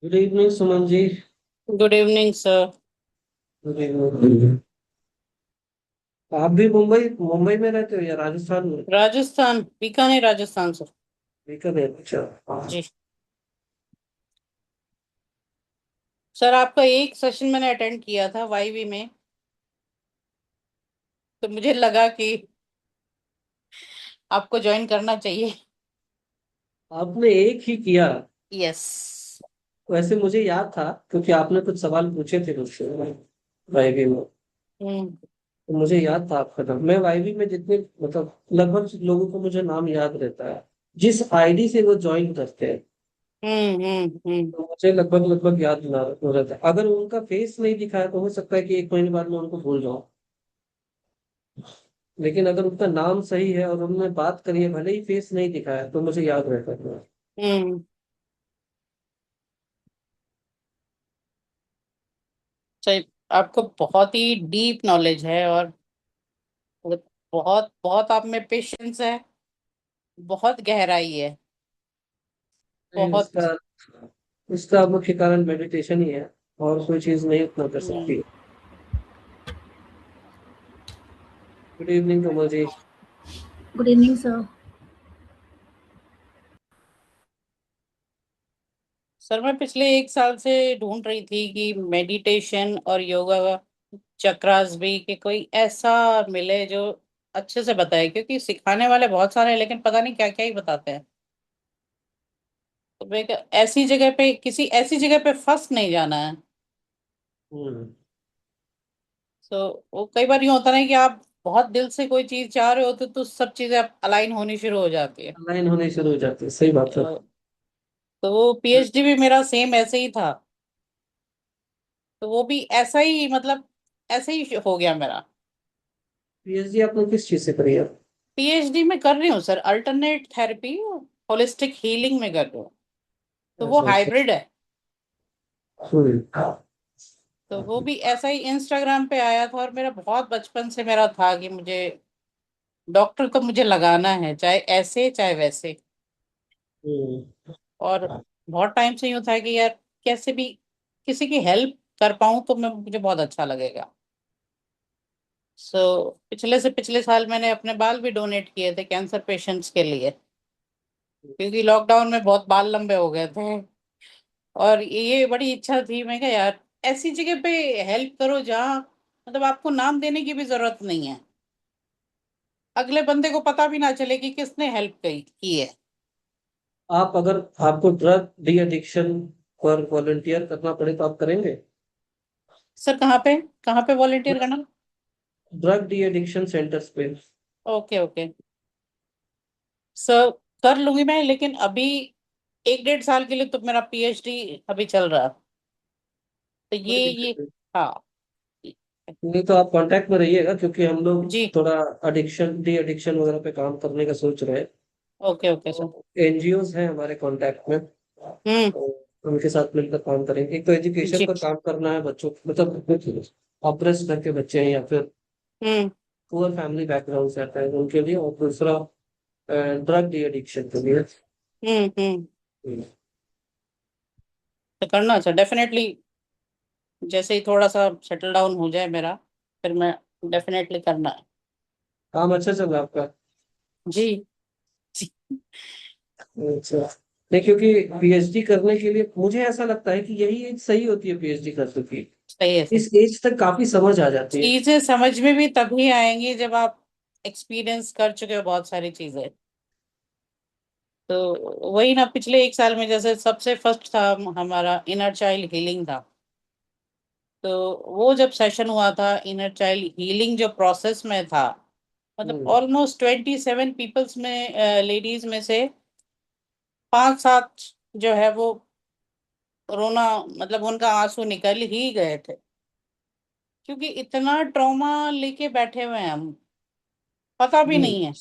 Good evening Suman ji. Good evening sir. Good evening. आप भी मुंबई मुंबई में रहते हो या राजस्थान में? राजस्थान, बीकानेर राजस्थान सर। बीकानेर, अच्छा। हाँ। जी सर, आपका एक सेशन मैंने अटेंड किया था वाईवी में। तो मुझे लगा कि आपको ज्वाइन करना चाहिए। आपने एक ही किया? यस। वैसे मुझे याद था क्योंकि आपने कुछ सवाल पूछे थे मुझसे वाईवी में। हम्म तो मुझे याद था आपका नाम। मैं वाईवी में जितने मतलब लगभग लोगों को मुझे नाम याद रहता है जिस आईडी से वो ज्वाइन करते हैं। हम्म। तो मुझे लगभग लगभग याद ना हो रहता है। अगर उनका फेस नहीं दिखा है तो हो सकता है कि एक महीने बाद मैं उनको भूल जाऊं। लेकिन अगर उनका नाम सही है और उन्होंने बात करी है भले ही फेस नहीं दिखा है तो मुझे याद रहता है। हम्म। सही। आपको बहुत ही डीप नॉलेज है और बहुत बहुत आप में पेशेंस है। बहुत गहराई है। नहीं, बहुत। उसका मुख्य कारण मेडिटेशन ही है। और कोई चीज नहीं उतना कर हम्म। सकती। Good evening Kamal ji. Good evening sir. Sir, मैं पिछले एक साल से ढूंढ रही थी कि मेडिटेशन और योगा चक्रास भी कि कोई ऐसा मिले जो अच्छे से बताए, क्योंकि सिखाने वाले बहुत सारे हैं लेकिन पता नहीं क्या क्या ही बताते हैं। तो ऐसी जगह पे, किसी ऐसी जगह पे फंस नहीं जाना है। हम्म। तो वो कई बार यूं होता है कि आप बहुत दिल से कोई चीज चाह रहे होते तो सब चीजें अलाइन होनी शुरू हो जाती है। लाइन होने शुरू हो जाती है, सही बात है। तो वो पीएचडी भी मेरा सेम ऐसे ही था। तो वो भी ऐसा ही, मतलब ऐसे ही हो गया मेरा। पीएचडी आपने किस चीज से करी है? पीएचडी में कर रही हूँ sir, alternate therapy, holistic healing में कर रही हूँ। तो वो अच्छा अच्छा। हाइब्रिड है। हम्म। तो वो भी ऐसा ही इंस्टाग्राम पे आया था और मेरा बहुत बचपन से मेरा था कि मुझे डॉक्टर को मुझे लगाना है, चाहे ऐसे चाहे वैसे। हम्म। और बहुत टाइम से यूँ था कि यार कैसे भी किसी की हेल्प कर पाऊँ तो मैं मुझे बहुत अच्छा लगेगा। सो पिछले से पिछले साल मैंने अपने बाल भी डोनेट किए थे कैंसर पेशेंट्स के लिए, क्योंकि लॉकडाउन में बहुत बाल लंबे हो गए थे। और ये बड़ी इच्छा थी, मैं कहा यार ऐसी जगह पे हेल्प करो जहाँ मतलब आपको नाम देने की भी जरूरत नहीं है, अगले बंदे को पता भी ना चले कि किसने हेल्प की है। आप अगर आपको ड्रग डी एडिक्शन पर वॉलंटियर करना पड़े तो आप करेंगे? सर, कहाँ पे वॉलेंटियर करना? ड्रग डी एडिक्शन सेंटर्स पे। ओके ओके सर, कर लूंगी मैं, लेकिन अभी एक डेढ़ साल के लिए तो मेरा पीएचडी अभी चल रहा है। तो कोई ये दिक्कत नहीं। हाँ। नहीं तो आप कांटेक्ट में रहिएगा क्योंकि हम लोग जी। थोड़ा एडिक्शन डी एडिक्शन वगैरह पे काम करने का सोच रहे हैं। Okay okay sir. तो एनजीओज हैं हमारे कांटेक्ट में। हम्म। तो उनके साथ मिलकर काम करेंगे। एक तो एजुकेशन जी। पर काम करना है बच्चों मतलब ऑपरेस घर के बच्चे हैं या फिर हम्म पुअर फैमिली बैकग्राउंड से आते हैं उनके लिए, और दूसरा ड्रग डी एडिक्शन के लिए। हम्म। तो करना सर डेफिनेटली, जैसे ही थोड़ा सा सेटल डाउन हो जाए मेरा, फिर मैं डेफिनेटली करना है। काम अच्छा चल रहा है आपका? जी। जी। अच्छा। नहीं, क्योंकि पीएचडी करने के लिए मुझे ऐसा लगता है कि यही एज सही होती है पीएचडी करने की। सही है सर। इस एज तक काफी समझ आ जाती है। चीजें समझ में भी तभी आएंगी जब आप एक्सपीरियंस कर चुके हो बहुत सारी चीजें। तो वही ना, पिछले एक साल में जैसे सबसे फर्स्ट था हमारा इनर चाइल्ड हीलिंग था। तो वो जब सेशन हुआ था इनर चाइल्ड हीलिंग जो प्रोसेस में था, मतलब हम्म। ऑलमोस्ट 27 पीपल्स में, लेडीज में से पांच सात जो है वो रोना, मतलब उनका आंसू निकल ही गए थे, क्योंकि इतना ट्रॉमा लेके बैठे हुए हैं हम, पता भी हम्म। नहीं है।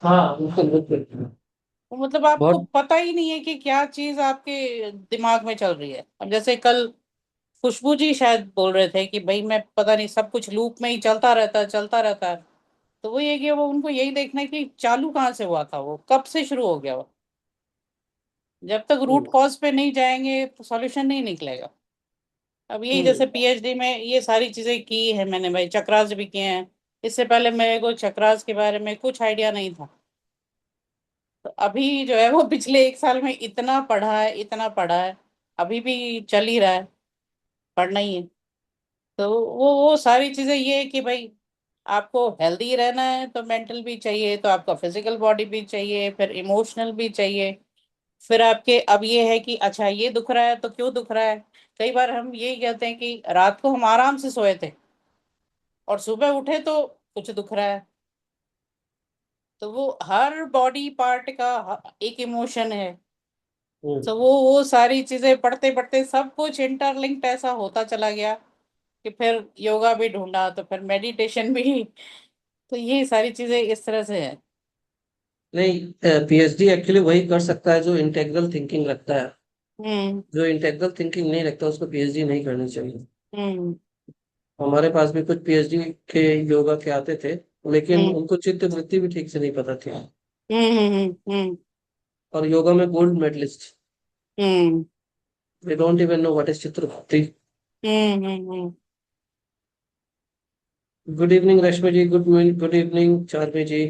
हाँ, बिल्कुल बिल्कुल। तो मतलब आपको बहुत। पता ही नहीं है कि क्या चीज आपके दिमाग में चल रही है। अब जैसे कल खुशबू जी शायद बोल रहे थे कि भाई मैं पता नहीं, सब कुछ लूप में ही चलता रहता है चलता रहता है। तो वो ये कि वो उनको यही देखना है कि चालू कहाँ से हुआ था, वो कब से शुरू हो गया वो। जब तक रूट कॉज पे नहीं जाएंगे तो सॉल्यूशन नहीं निकलेगा। अब यही जैसे पीएचडी में ये सारी चीजें की है मैंने भाई, चक्रास भी किए हैं। इससे पहले मेरे को चक्रास के बारे में कुछ आइडिया नहीं था। तो अभी जो है वो पिछले 1 साल में इतना पढ़ा है, इतना पढ़ा है, अभी भी चल ही रहा है, पढ़ना ही है। तो वो सारी चीजें ये है कि भाई आपको हेल्दी रहना है तो मेंटल भी चाहिए, तो आपका फिजिकल बॉडी भी चाहिए, फिर इमोशनल भी चाहिए। फिर आपके अब ये है कि अच्छा ये दुख रहा है तो क्यों दुख रहा है। कई बार हम यही कहते हैं कि रात को हम आराम से सोए थे और सुबह उठे तो कुछ दुख रहा है। तो वो हर बॉडी पार्ट का एक इमोशन है। तो वो सारी चीजें पढ़ते पढ़ते सब कुछ इंटरलिंक्ड ऐसा होता चला गया कि फिर योगा भी ढूंढा तो फिर मेडिटेशन भी। तो ये सारी चीजें इस तरह से है। नहीं, पीएचडी एक्चुअली वही कर सकता है जो इंटेग्रल थिंकिंग रखता है। हम्म। जो इंटेग्रल थिंकिंग नहीं रखता उसको पीएचडी नहीं करनी चाहिए। हम्म। हमारे पास भी कुछ पीएचडी के योगा के आते थे, लेकिन हम्म। उनको चित्त वृत्ति भी ठीक से नहीं पता थी। हम्म। हम्म। हम्म। और योगा में gold medallist, hmm. They don't even know what is चित्त वृत्ति। Hmm. Hmm. Good evening Rashmi ji, good evening Charmi ji.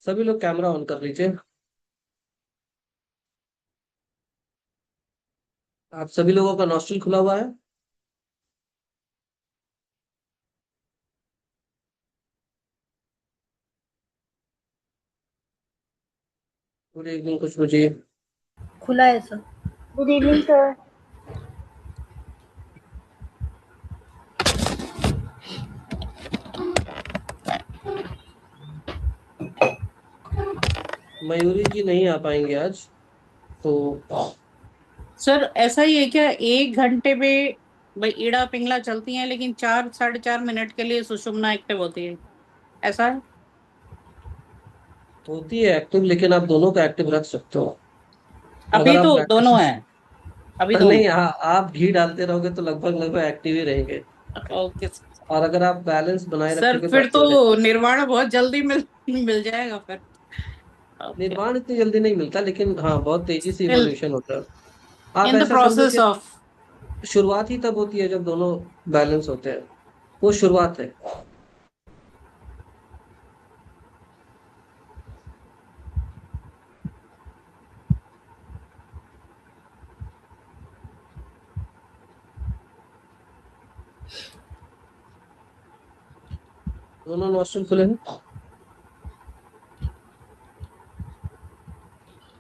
सभी लोग कैमरा ऑन कर लीजिए। आप सभी लोगों का नॉस्ट्रिल खुला हुआ है? Good evening Khushboo ji. खुला है sir. Good evening sir. Mayuri ji नहीं आ पाएंगे आज तो। सर ऐसा ही है क्या, 1 घंटे में भाई ईड़ा पिंगला चलती हैं लेकिन 4 साढ़े 4 मिनट के लिए सुषुम्ना एक्टिव होती है, ऐसा है? होती है एक्टिव, लेकिन आप दोनों का एक्टिव रख सकते हो अभी अगर आप तो दोनों प्रैक्टिस। है, अभी नहीं, दोनों। हाँ, आप घी डालते रहोगे तो लगभग लगभग एक्टिव ही रहेंगे। ओके और अगर आप बैलेंस बनाए सर, रखोगे तो फिर एक्टिव तो रहेंगे। निर्वाण बहुत जल्दी मिल मिल जाएगा फिर। ओके। निर्माण इतनी जल्दी नहीं मिलता, लेकिन हाँ बहुत तेजी से स्टिल इवोल्यूशन होता है। आप इन द ऐसा समझो प्रोसेस कि ऑफ। शुरुआत ही तब होती है जब दोनों बैलेंस होते हैं। वो शुरुआत है। दोनों नॉस्ट्रल खुले हैं।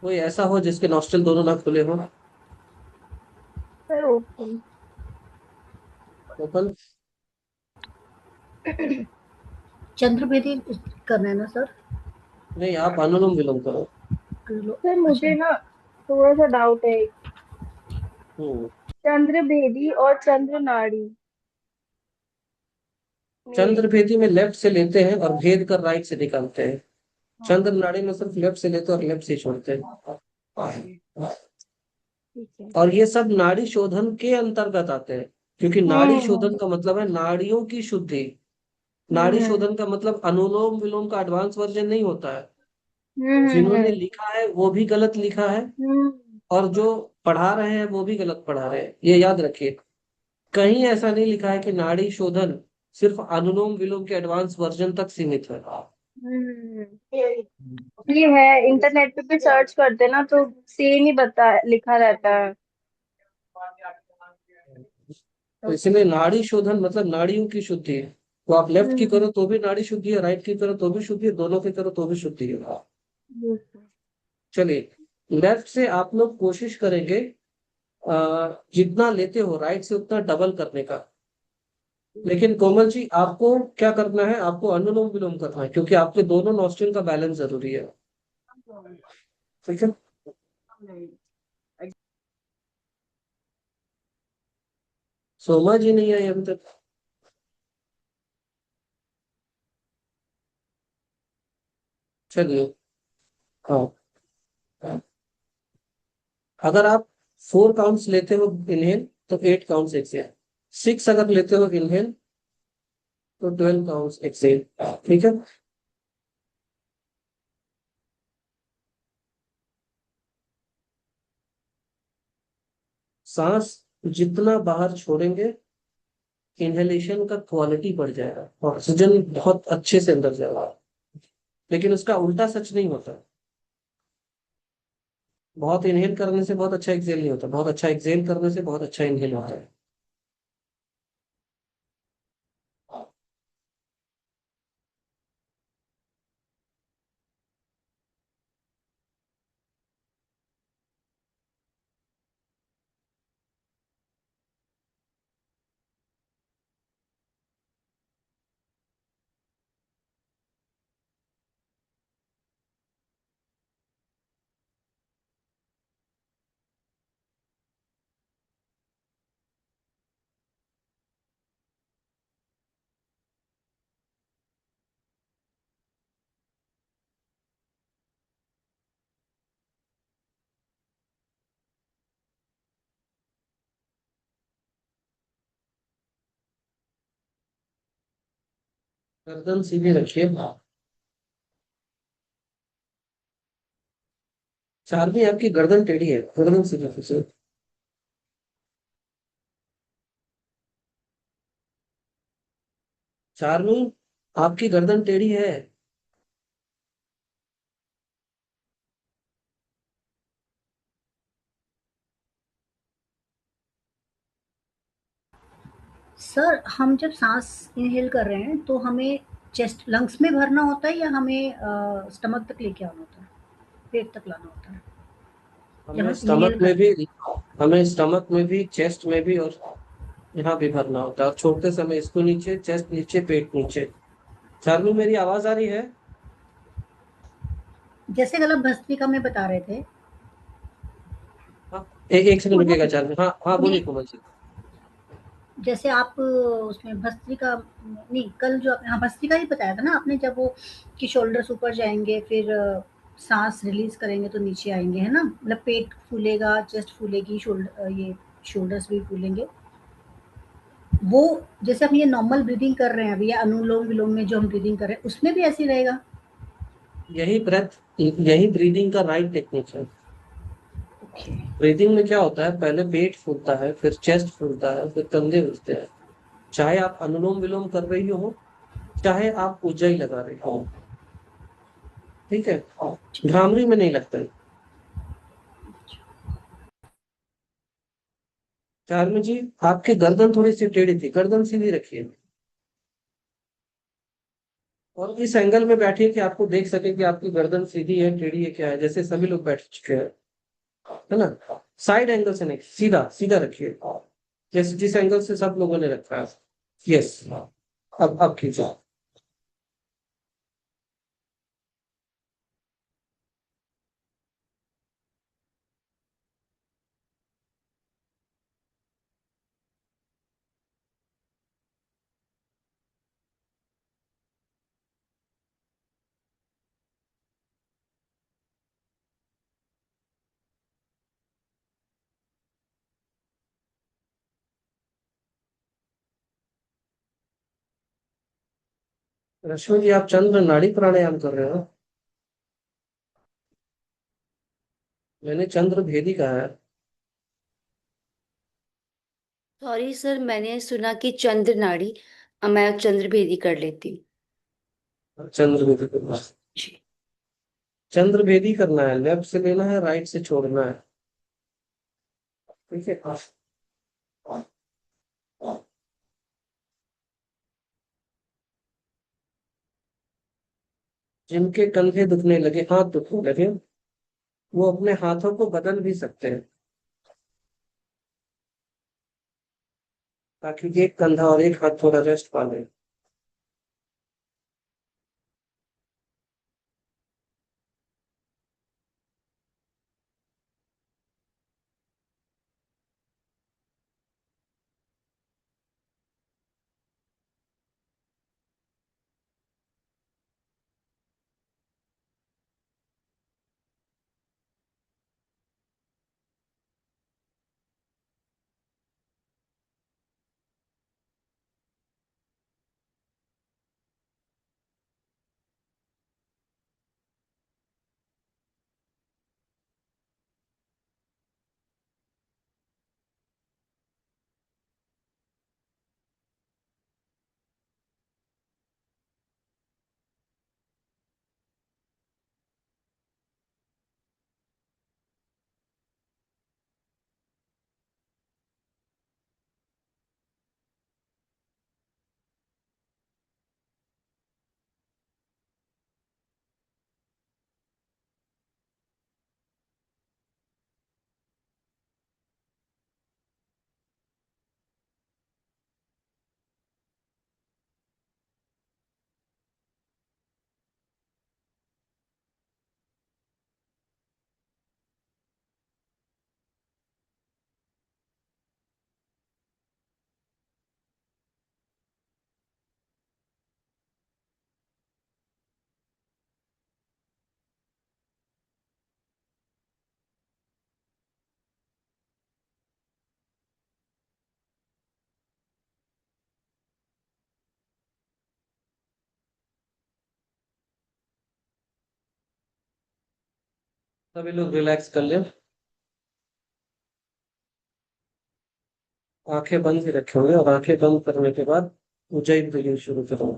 कोई ऐसा हो जिसके नॉस्ट्रल दोनों ना खुले हो? Sir open. ओपन। चंद्रभेदी करना है ना सर? नहीं, आप अनुलोम विलोम करो। सर मुझे ना थोड़ा सा डाउट है। हम्म। चंद्र भेदी और चंद्र नाड़ी में। चंद्र भेदी में लेफ्ट से लेते हैं और भेद कर राइट से निकालते हैं। हाँ चंद्र नाड़ी में सिर्फ लेफ्ट से लेते हैं और लेफ्ट से छोड़ते हैं। ठीक है। और ये सब नाड़ी शोधन के अंतर्गत आते हैं, क्योंकि नाड़ी शोधन हम्म का मतलब है नाड़ियों की शुद्धि। नाड़ी हम्म शोधन का मतलब अनुलोम विलोम का एडवांस वर्जन नहीं होता है। जिन्होंने हम्म लिखा है वो भी गलत लिखा है, हम्म और जो पढ़ा रहे हैं वो भी गलत पढ़ा रहे हैं, ये याद रखिए। कहीं ऐसा नहीं लिखा है कि नाड़ी शोधन सिर्फ अनुलोम विलोम के एडवांस वर्जन तक सीमित है। हम्म। ये है, इंटरनेट पे भी सर्च करते ना तो सेम ही बता लिखा रहता है। तो इसलिए नाड़ी शोधन मतलब नाड़ियों की शुद्धि है। तो आप लेफ्ट की हम्म करो तो भी नाड़ी शुद्धि है, राइट की करो तो भी शुद्धि है, दोनों की करो तो भी शुद्धि है। चलिए, लेफ्ट से आप लोग कोशिश करेंगे जितना लेते हो राइट से उतना डबल करने का। लेकिन कोमल जी, आपको क्या करना है, आपको अनुलोम विलोम करना है, क्योंकि आपके दोनों नॉस्ट्रिल का बैलेंस जरूरी है। ठीक है। सोमा जी नहीं आई अभी तक। चलिए। हाँ, अगर आप 4 काउंट्स लेते हो इनहेल तो 8 काउंट्स एक्सेल। 6 अगर लेते हो इनहेल तो 12 काउंट्स एक्सेल। ठीक है। सांस जितना बाहर छोड़ेंगे, इनहेलेशन का क्वालिटी बढ़ जाएगा, ऑक्सीजन बहुत अच्छे से अंदर जाएगा। लेकिन उसका उल्टा सच नहीं होता। बहुत इनहेल करने से बहुत अच्छा एक्सेल नहीं होता, बहुत अच्छा एक्सेल करने से बहुत अच्छा इनहेल होता है। गर्दन सीधी रखिए। चार्मी, आपकी गर्दन टेढ़ी है, गर्दन सीधी रखिए। चार्मी, आपकी गर्दन टेढ़ी है। सर हम जब सांस इनहेल कर रहे हैं तो हमें चेस्ट लंग्स में भरना होता है या हमें स्टमक तक लेके आना होता है, पेट तक लाना होता है जब हमें हम स्टमक इनहेल में करते भी, हैं? हमें स्टमक में भी, चेस्ट में भी, और यहाँ भी भरना होता है। और छोड़ते समय इसको नीचे, चेस्ट नीचे, पेट नीचे। चार्मी, मेरी आवाज आ रही है? जैसे गलत भस्त्रिका में बता रहे थे, हाँ, एक सेकंड वहाँ रुकेगा चार्मी। हाँ हाँ, बोलिए नहीं, कोमल जी। जैसे आप उसमें भस्त्रिका नहीं, कल जो आपने हाँ, भस्त्रिका ही बताया था ना आपने, जब वो कि शोल्डर्स ऊपर जाएँगे, फिर साँस रिलीज़ करेंगे तो नीचे आएँगे, है ना? मतलब पेट फूलेगा, चेस्ट फूलेगी, ये शोल्डर्स भी फूलेंगे। वो जैसे हम ये नॉर्मल ब्रीथिंग कर रहे हैं अभी, या अनुलोम-विलोम में जो हम ब्रीथिंग कर रहे हैं, उसमें भी ऐसे ही रहेगा? यही ब्रेथ, यही ब्रीदिंग का राइट टेक्निक है। ओके। ब्रीदिंग में क्या होता है, पहले पेट फूलता है, फिर चेस्ट फूलता है, फिर कंधे फूलते हैं। चाहे आप अनुलोम विलोम कर रही हो, चाहे आप उज्जाई लगा रहे हो, ठीक है। ठीक है। भ्रामरी में नहीं लगता है। चार्मी जी, आपकी गर्दन थोड़ी सी टेढ़ी थी, गर्दन सीधी रखिए। और इस एंगल में बैठिए कि आपको देख सके कि आपकी गर्दन सीधी है, टेढ़ी है, क्या है, जैसे सभी लोग बैठ चुके हैं, है ना। साइड एंगल से नहीं, सीधा सीधा रखिए, जैसे जिस एंगल से सब लोगों ने रखा है। यस। अब खींचो। रश्मि जी, आप चंद्र नाड़ी प्राणायाम कर रहे हो? मैंने चंद्र भेदी कहा है। सॉरी सर, मैंने सुना कि चंद्र नाड़ी। मैं चंद्र भेदी कर लेती हूँ। चंद्र भेदी करना है। जी। चंद्र भेदी करना है, लेफ्ट से लेना है, राइट से छोड़ना है। ठीक है। जिनके कंधे दुखने लगे, हाथ दुखने लगे, वो अपने हाथों को बदल भी सकते हैं, ताकि एक कंधा और एक हाथ थोड़ा रेस्ट पा ले। सभी लोग रिलैक्स कर लें, आंखें बंद ही रखे होंगे, और आंखें बंद करने के बाद ऊंचाई ब्रीदिंग शुरू करो।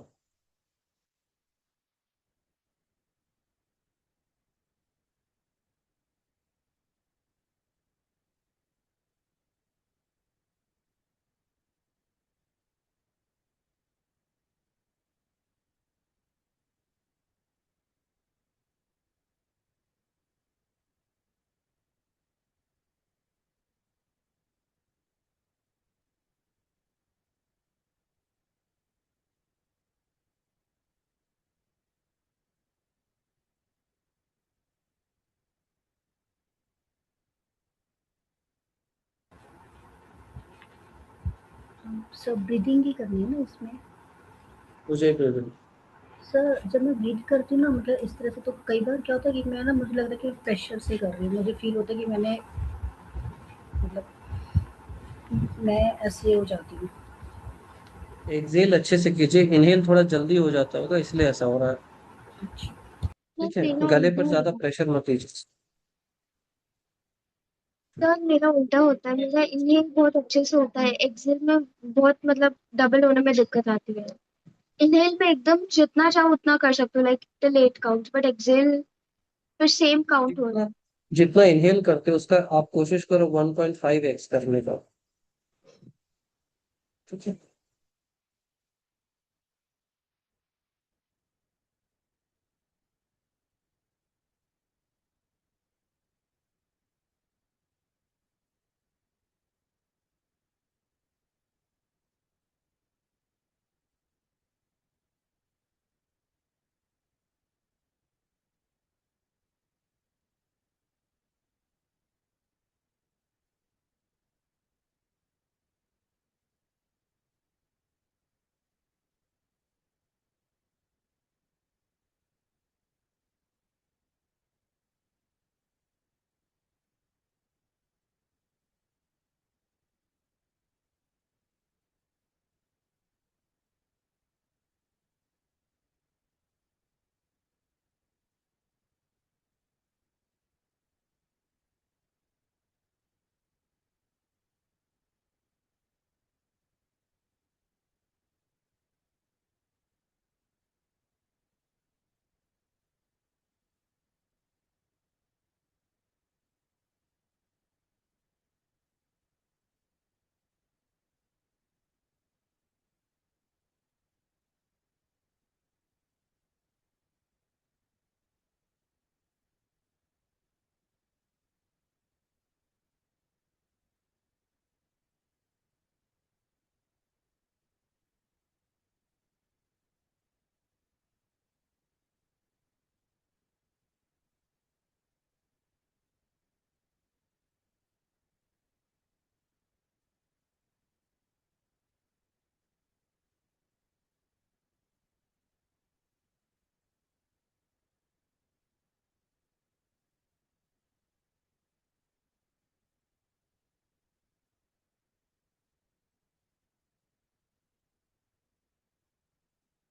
सब ब्रीदिंग ही करनी है ना इसमें? ऊंचाई ब्रीदिंग। सर जब मैं ब्रीथ करती हूँ ना, मतलब इस तरह से, तो कई बार क्या होता है कि मैं ना, मुझे लगता है कि प्रेशर से कर रही हूँ, मुझे फील होता है कि मैंने, मतलब मैं ऐसे हो जाती हूँ। एक्सेल अच्छे से कीजिए, इनहेल थोड़ा जल्दी हो जाता होगा इसलिए ऐसा हो रहा है। अच्छा। सर ठीक है, मेरा गले उल्टा पर ज्यादा होता है। प्रेशर मत लीजिए। सर मेरा उल्टा होता है, मेरा इनहेल बहुत अच्छे से होता है, एक्सेल में बहुत मतलब डबल होने में दिक्कत आती है। इनहेल में एकदम जितना चाहो उतना कर सकते हो, like till 8 count, but excel फिर सेम काउंट हो रहा जितना जितना इनहेल करते हो उसका आप कोशिश करो 1.5x करने का। ठीक है।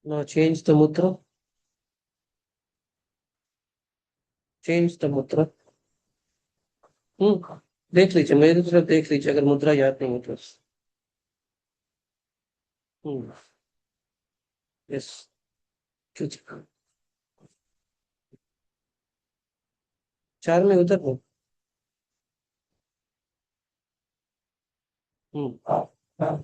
Now change the mudra. Change the mudra. देख लीजिए, मेरी तरफ देख लीजिए, अगर मुद्रा याद नहीं हो तो। हम्म। यस। ठीक है। चार में उधर हूँ। हम्म।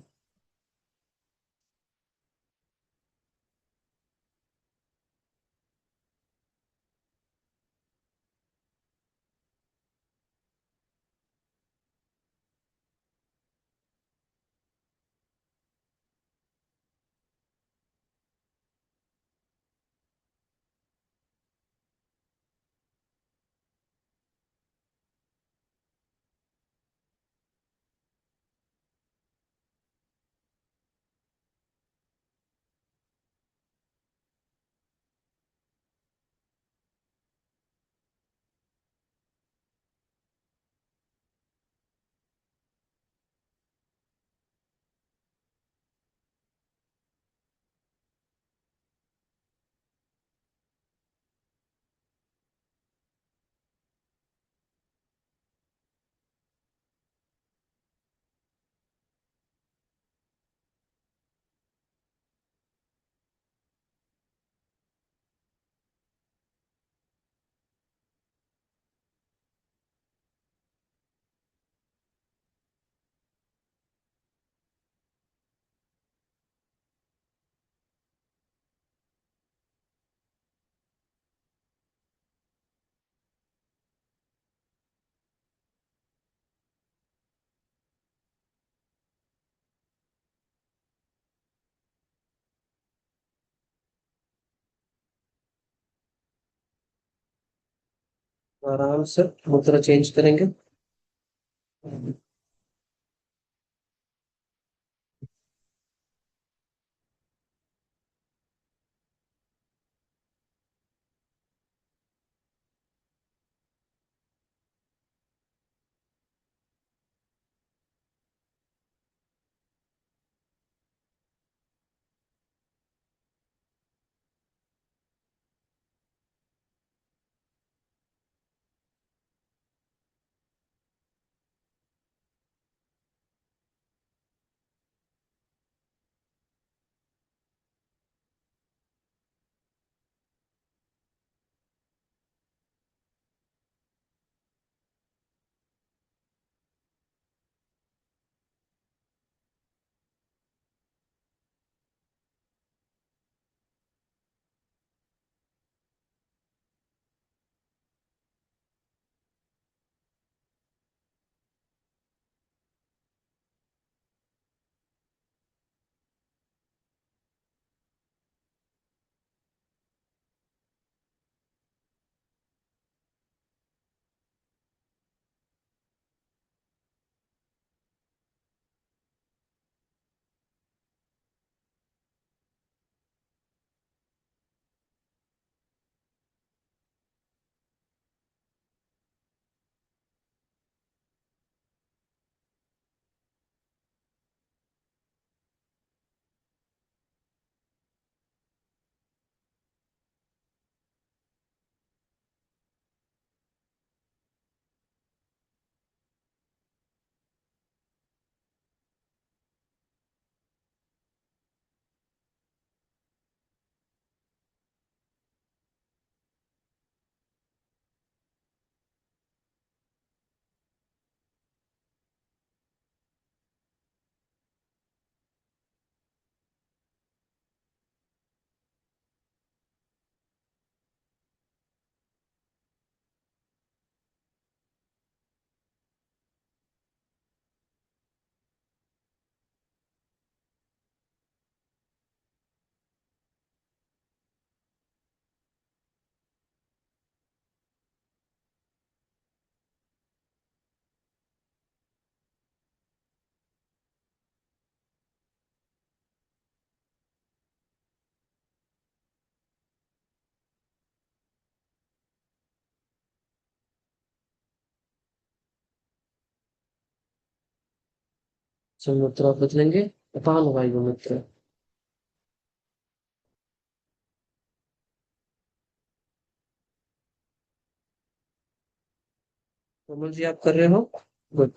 आराम से मुद्रा चेंज करेंगे। से मुद्रा बदलेंगे, अपान वायु मुद्रा। कोमल जी आप कर रहे हो? गुड।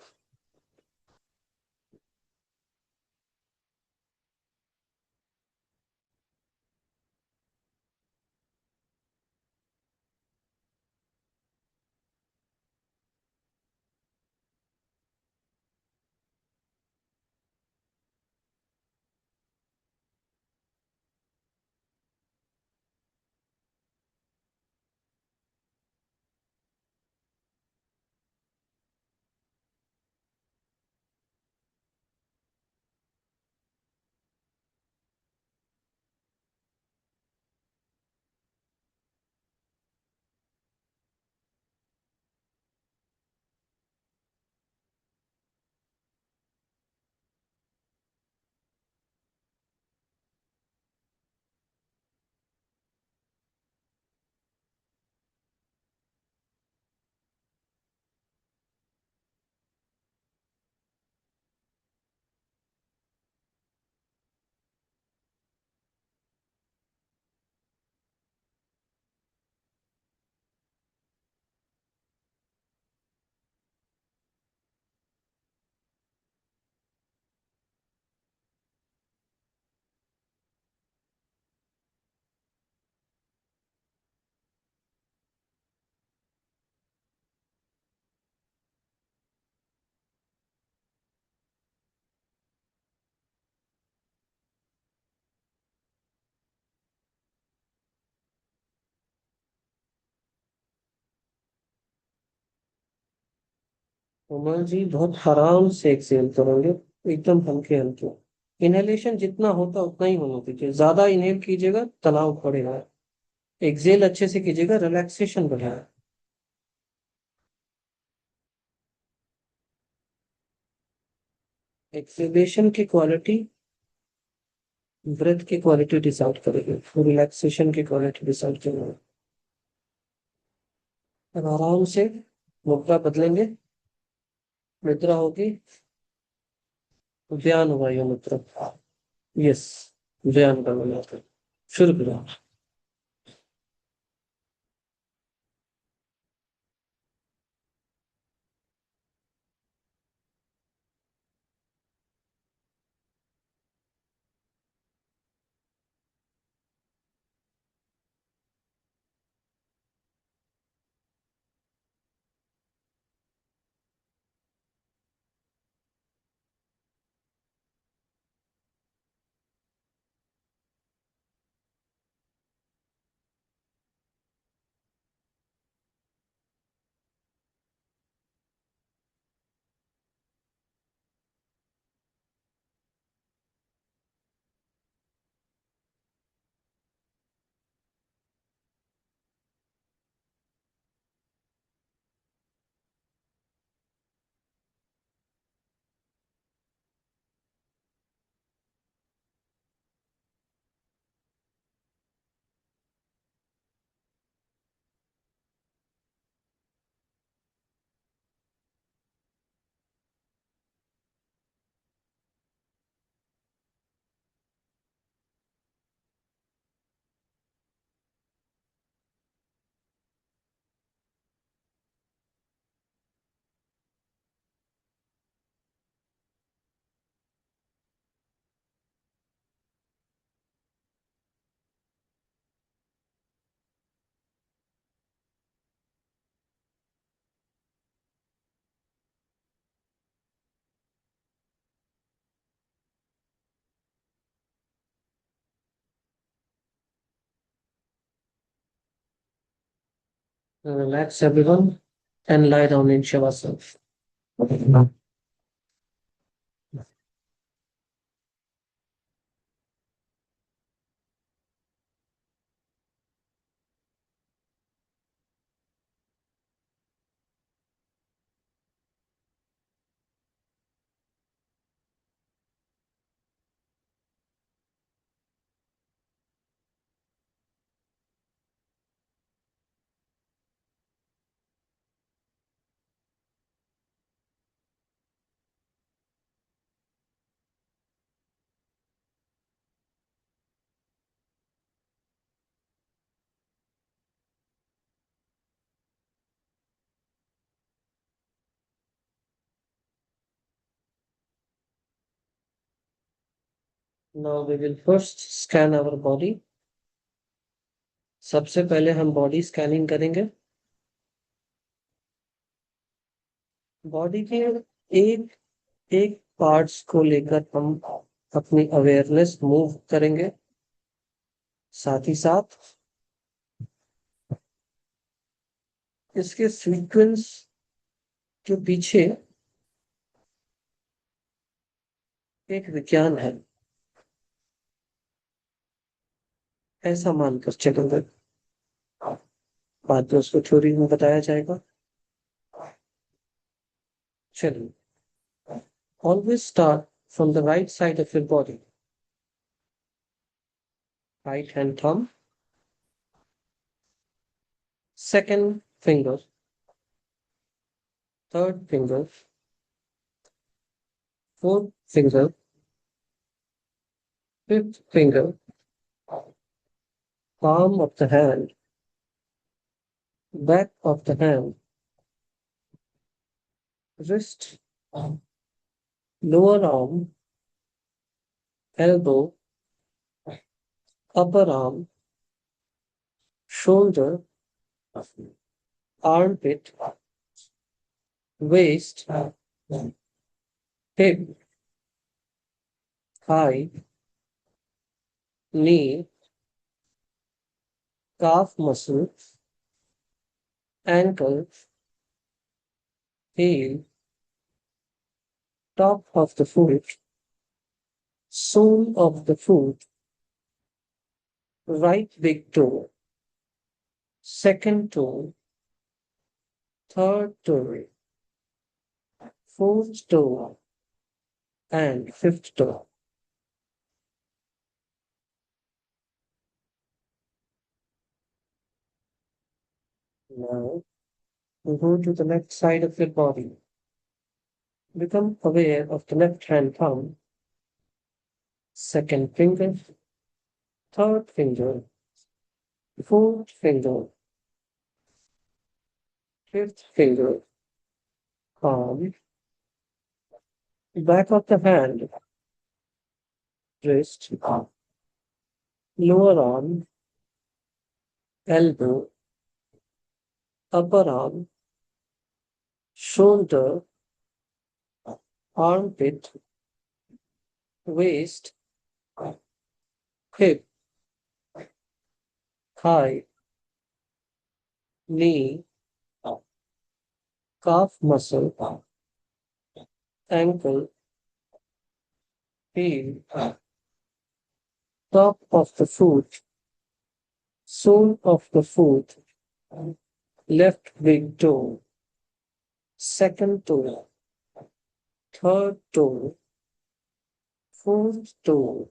कोमल जी बहुत आराम से एक्सेल करोगे, एकदम हल्के हल्के। इनहेलेशन जितना होता उतना ही होना चाहिए, ज्यादा इनहेल कीजिएगा तनाव बढ़ेगा। एक्सेल अच्छे से कीजिएगा, रिलैक्सेशन बढ़ेगा। एक्सेलेशन की क्वालिटी ब्रेथ की क्वालिटी डिसाइड करेगी, रिलैक्सेशन की क्वालिटी डिसाइड करेगी। अब आराम से मुद्रा बदलेंगे, मुद्रा होगी ध्यान हुआ, ये मुद्रा, यस, ध्यान का मुद्रा। शुरू करो। Relax everyone and lie down in Shavasana. Now we will first scan our body. सबसे पहले हम बॉडी स्कैनिंग करेंगे। बॉडी के एक एक पार्ट्स को लेकर हम अपनी अवेयरनेस मूव करेंगे। साथ ही साथ इसके सीक्वेंस के पीछे एक विज्ञान है, ऐसा मानकर चलेंगे। बाद में उसको थ्योरी में बताया जाएगा। चलिए, always start from the right side of your body. Right hand thumb, second finger, third finger, fourth finger, fifth finger, palm of the hand, back of the hand, wrist, lower arm, elbow, upper arm, shoulder, armpit, waist, hip, thigh, knee, calf muscle, ankle, heel, top of the foot, sole of the foot, right big toe, second toe, third toe, fourth toe, and fifth toe. Now, we go to the left side of your body. Become aware of the left hand thumb, second finger, third finger, fourth finger, fifth finger, palm, back of the hand, wrist, lower arm, elbow, upper arm, shoulder, armpit, waist, hip, thigh, knee, calf muscle, ankle, heel, top of the foot, sole of the foot, left big toe, second toe, third toe, fourth toe,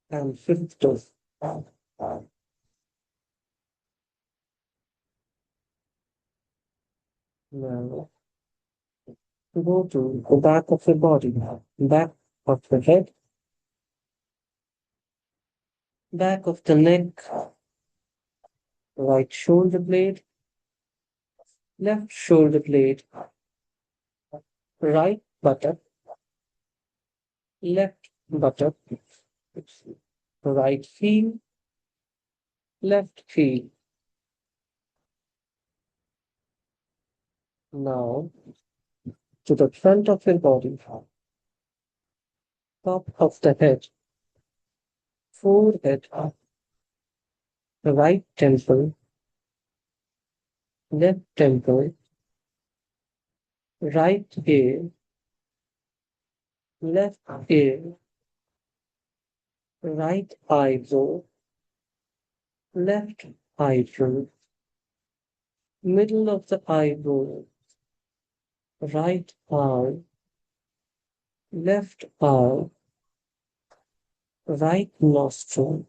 and fifth toe. Now, go to the back of the body, back of the head, back of the neck, right shoulder blade, left shoulder blade, right buttock, left buttock, right heel, left heel. Now, to the front of your body, top of the head, forehead, right temple, left temple, right ear, left ear, right eyebrow, left eyebrow, middle of the eyebrow, right arm, left arm, right nostril,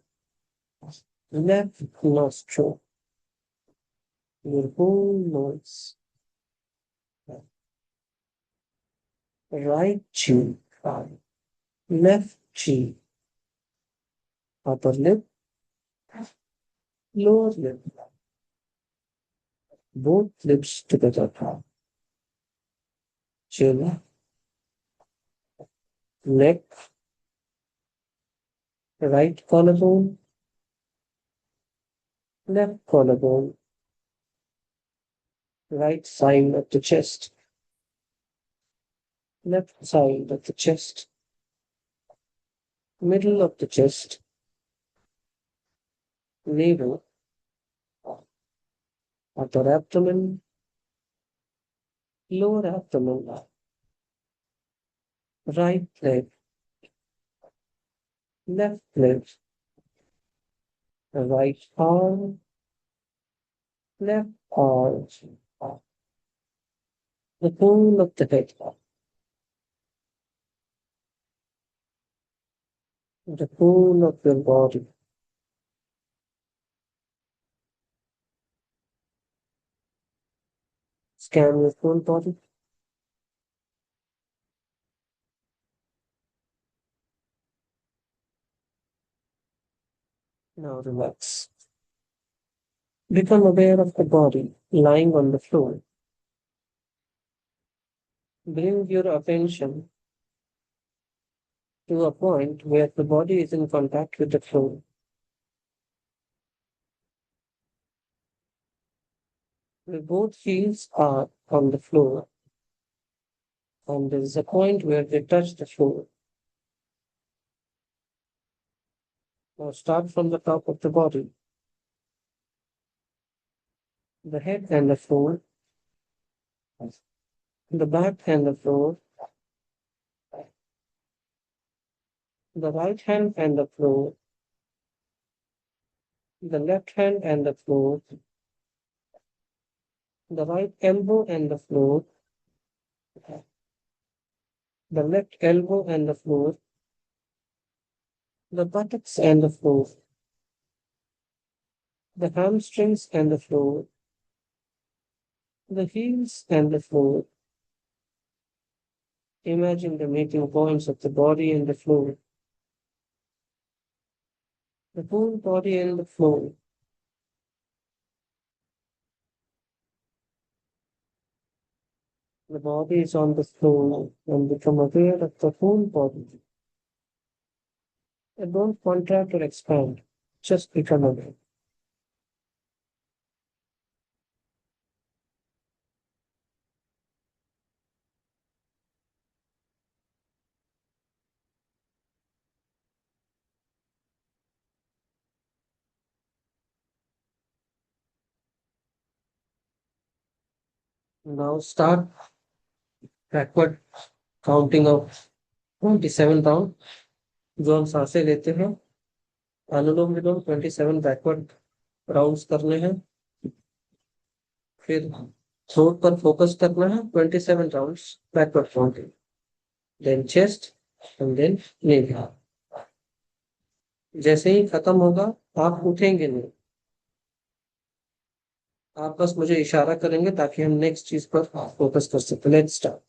left nostril, your whole nose, right cheek, left cheek, upper lip, lower lip, both lips together, chin, neck, right collarbone, left collarbone, right side of the chest, left side of the chest, middle of the chest, navel, upper abdomen, lower abdomen, right leg, left leg, right arm, left arm, the whole of the head, the whole of your body. Scan your whole body. Now relax. Become aware of the body lying on the floor. Bring your attention to a point where the body is in contact with the floor. Where both heels are on the floor, and there is a point where they touch the floor. Now start from the top of the body. The head and the floor, the back and the floor, the right hand and the floor, the left hand and the floor, the right elbow and the floor, the left elbow and the floor, the buttocks and the floor, the hamstrings and the floor, the heels and the floor. Imagine the meeting points of the body and the floor, the whole body and the floor. The body is on the floor and become aware of the whole body. And don't contract or expand, just become aware. Now start backward counting of 27 down. जो हम सांसें लेते हैं, अनुलोम विलोम 27 backward rounds करने हैं, फिर throat पर focus करना है 27 rounds backward counting, then chest and then knee. जैसे ही खत्म होगा आप उठेंगे नहीं, आप बस मुझे इशारा करेंगे ताकि हम नेक्स्ट चीज पर फोकस कर सकें। Let's start.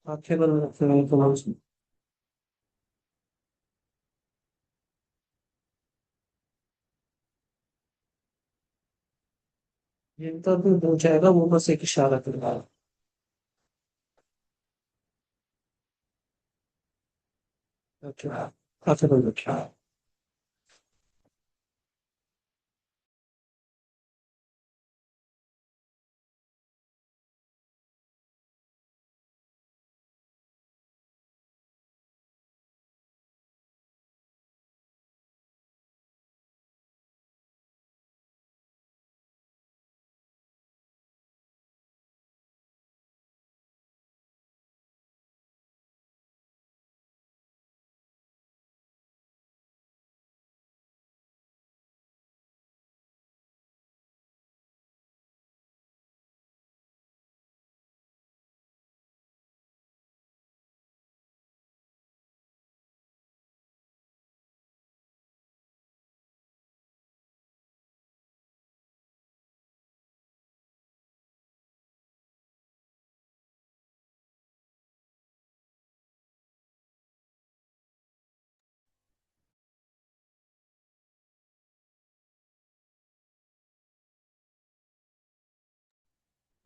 आंखें बंद रखते हुए कोमल जी। ये तो भी हो जाएगा, वो बस एक इशारा कर रहा है। ओके, आंखें बंद रखिए।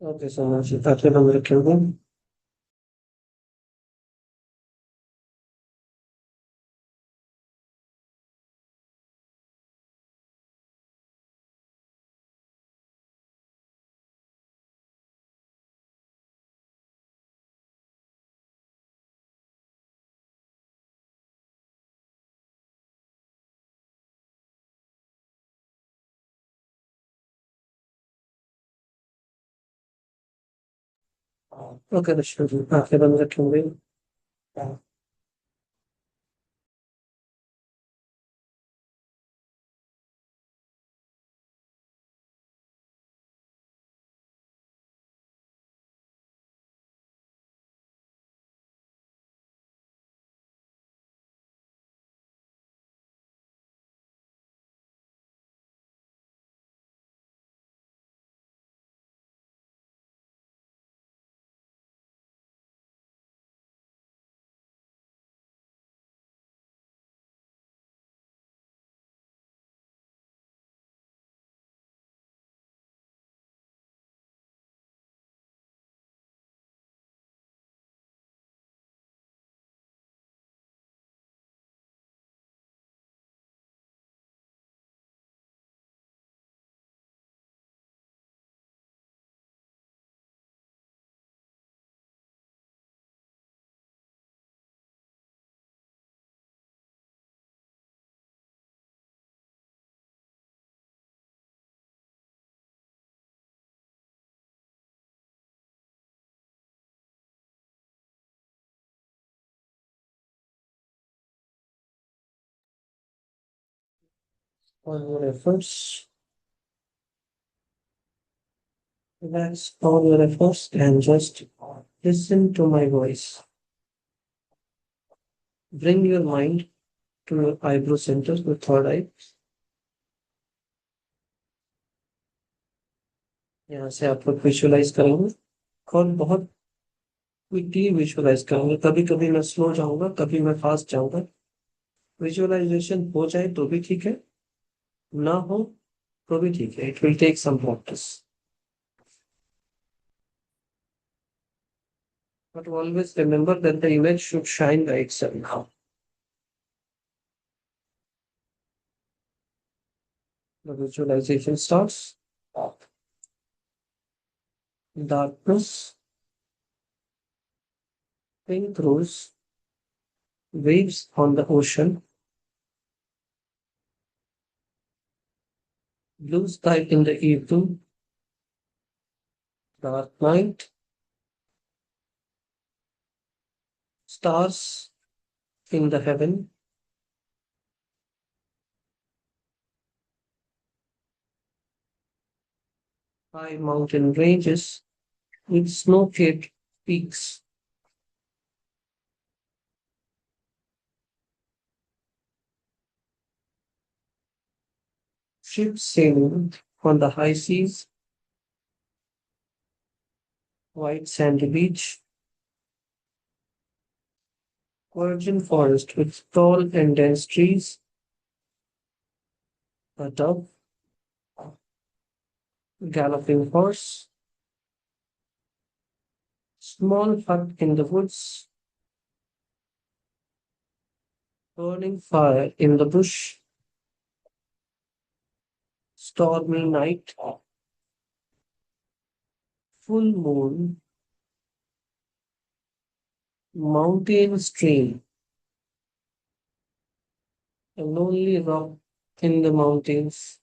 ओके सो मच, आंखें बंद रखे हुए। ओके रश्मि जी, आंखें बंद रखे हुए। On your efforts, relax all your efforts and just listen to my voice. Bring your mind to your eyebrow center, your third eye. यहाँ से आप लोग विजुअलाइज करेंगे और बहुत क्विकली विजुअलाइज करेंगे। कभी कभी मैं स्लो जाऊंगा, कभी मैं फास्ट जाऊंगा। विजुअलाइजेशन हो जाए तो भी ठीक है, ना हो तो भी ठीक है। It will take some practice, but always remember that the image should shine by itself now. The visualization starts. Darkness, pink rose, waves on the ocean, blue sky in the evening, dark night, stars in the heaven, high mountain ranges with snow-capped peaks, ships sailing on the high seas, white sandy beach, Virgin forest with tall and dense trees, a dove, galloping horse, small hut in the woods, burning fire in the bush, stormy night, full moon, mountain stream, a lonely rock in the mountains,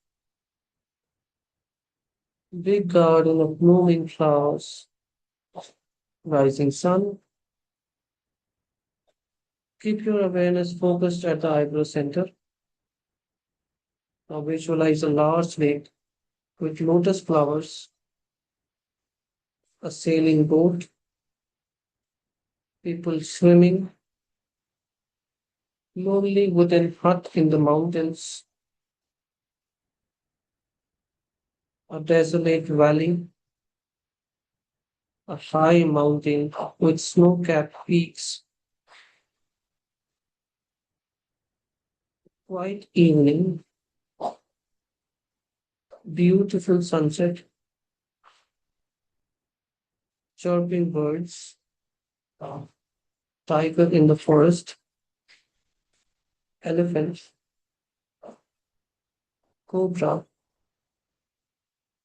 big garden of blooming flowers, rising sun. Keep your awareness focused at the eyebrow center. Now visualize a large lake with lotus flowers, a sailing boat, people swimming, lonely wooden hut in the mountains, a desolate valley, a high mountain with snow-capped peaks, quiet evening, beautiful sunset, chirping birds, tiger in the forest, elephant, cobra,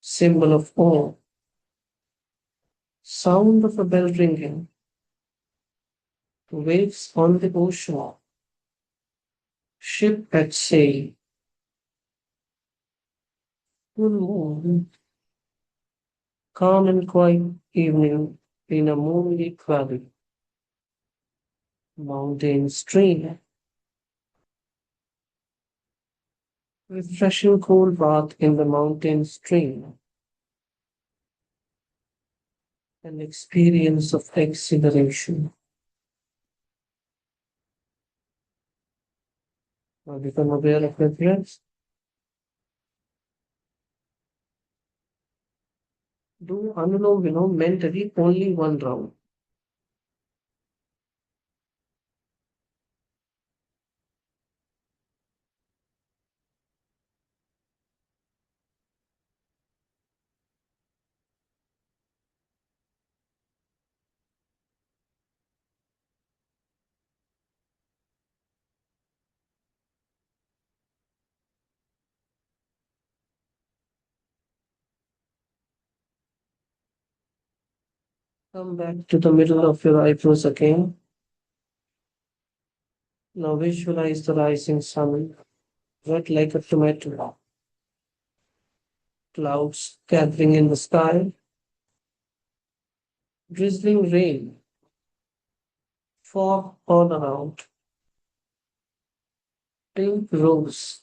symbol of awe, sound of a bell ringing, waves on the ocean, ship at sea, full moon, calm and quiet evening in a moonlit valley, mountain stream, refreshing cold bath in the mountain stream, an experience of exhilaration. Now become aware of your breath. Do Anulom Vilom mentally only one round. Come back to the middle of your eyebrows again. Now visualize the rising sun, red like a tomato. Clouds gathering in the sky, drizzling rain, fog all around, pink rose,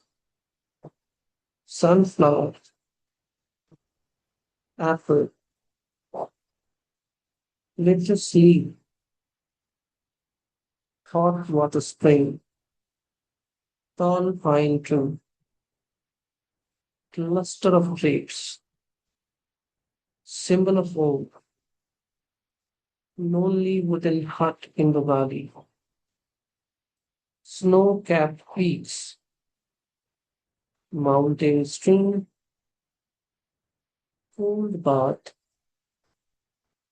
sunflower, apple, little sleep, hot water spring, tall pine tree, cluster of grapes, symbol of hope, lonely wooden hut in the valley, snow-capped peaks, mountain stream, cold bath,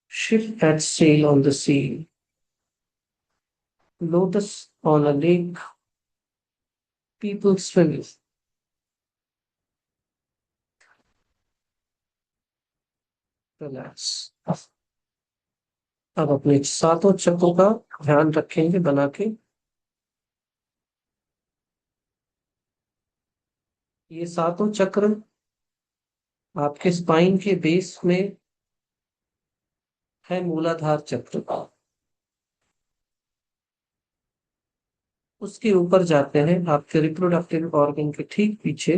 ship at sail on the sea, lotus on a lake, people swimming. Relax. अब अपने सातों चक्रों का ध्यान रखेंगे बना के। ये सातों चक्र आपके स्पाइन के बेस में है मूलाधार चक्र। उसके ऊपर जाते हैं आपके रिप्रोडक्टिव ऑर्गन के ठीक पीछे,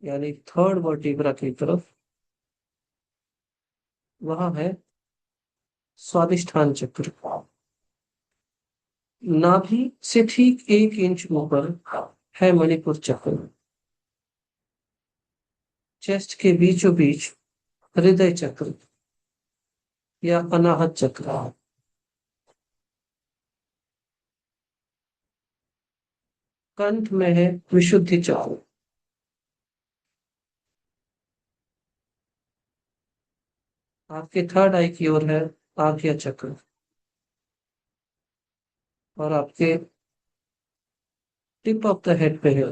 यानी थर्ड वर्टिब्रा की तरफ, वहां है स्वादिष्ठान चक्र। नाभि से ठीक 1 इंच ऊपर है मणिपुर चक्र। चेस्ट के बीचों बीच हृदय चक्र या अनाहत चक्र। कंठ में है विशुद्धि चक्र। आपके थर्ड आई की ओर है आज्ञा चक्र। और आपके टिप ऑफ द हेड पे है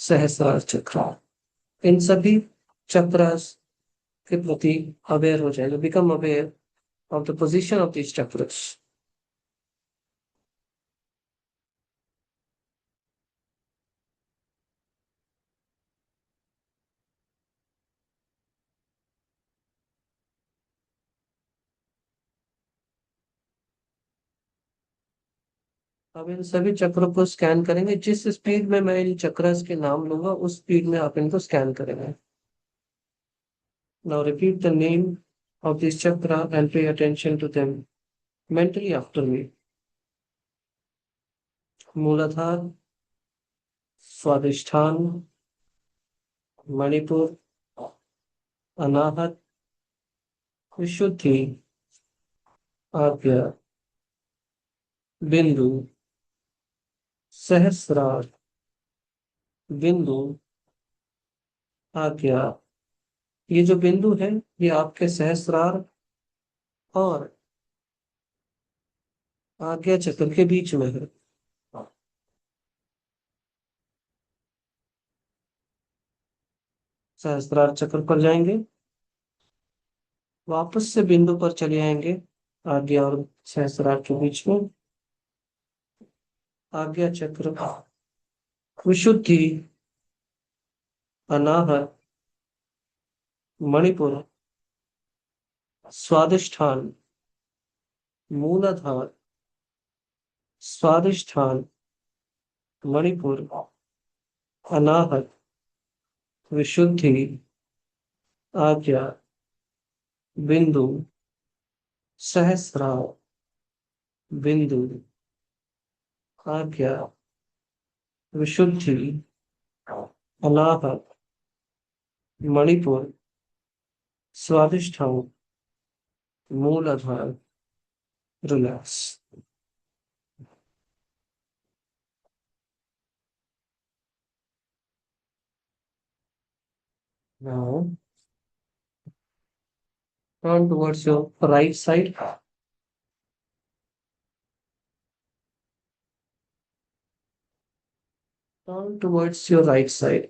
सहस्रार चक्र। इन सभी चक्रास के प्रति अवेयर हो जाएगा, become aware of the position of this chakras. अब इन सभी चक्रों को स्कैन करेंगे। जिस स्पीड में मैं इन चक्रस के नाम लूंगा उस स्पीड में आप इनको स्कैन करेंगे। Now repeat the name of this chakra and pay attention to them mentally after me. मूलाधार, स्वादिष्ठान, मणिपुर, अनाहत, विशुद्धि, आज्ञा, बिंदु, सहस्रार, बिंदु, आज्ञा। ये जो बिंदु है ये आपके सहस्रार और आज्ञा चक्र के बीच में है। सहस्रार चक्र पर जाएंगे, वापस से बिंदु पर चले आएंगे आज्ञा और सहस्रार के बीच में। आज्ञा चक्र, विशुद्धि, अनाहत, मणिपुर, स्वादिष्ठान, मूलाधार, स्वादिष्ठान, मणिपुर, अनाहत, विशुद्धि, आज्ञा, बिंदु, सहस्रार, बिंदु, आज्ञा, विशुद्धि, अनाहत, मणिपुर, स्वादिष्ठान, मूलाधार, relax. Now turn towards your right side. Turn towards your right side.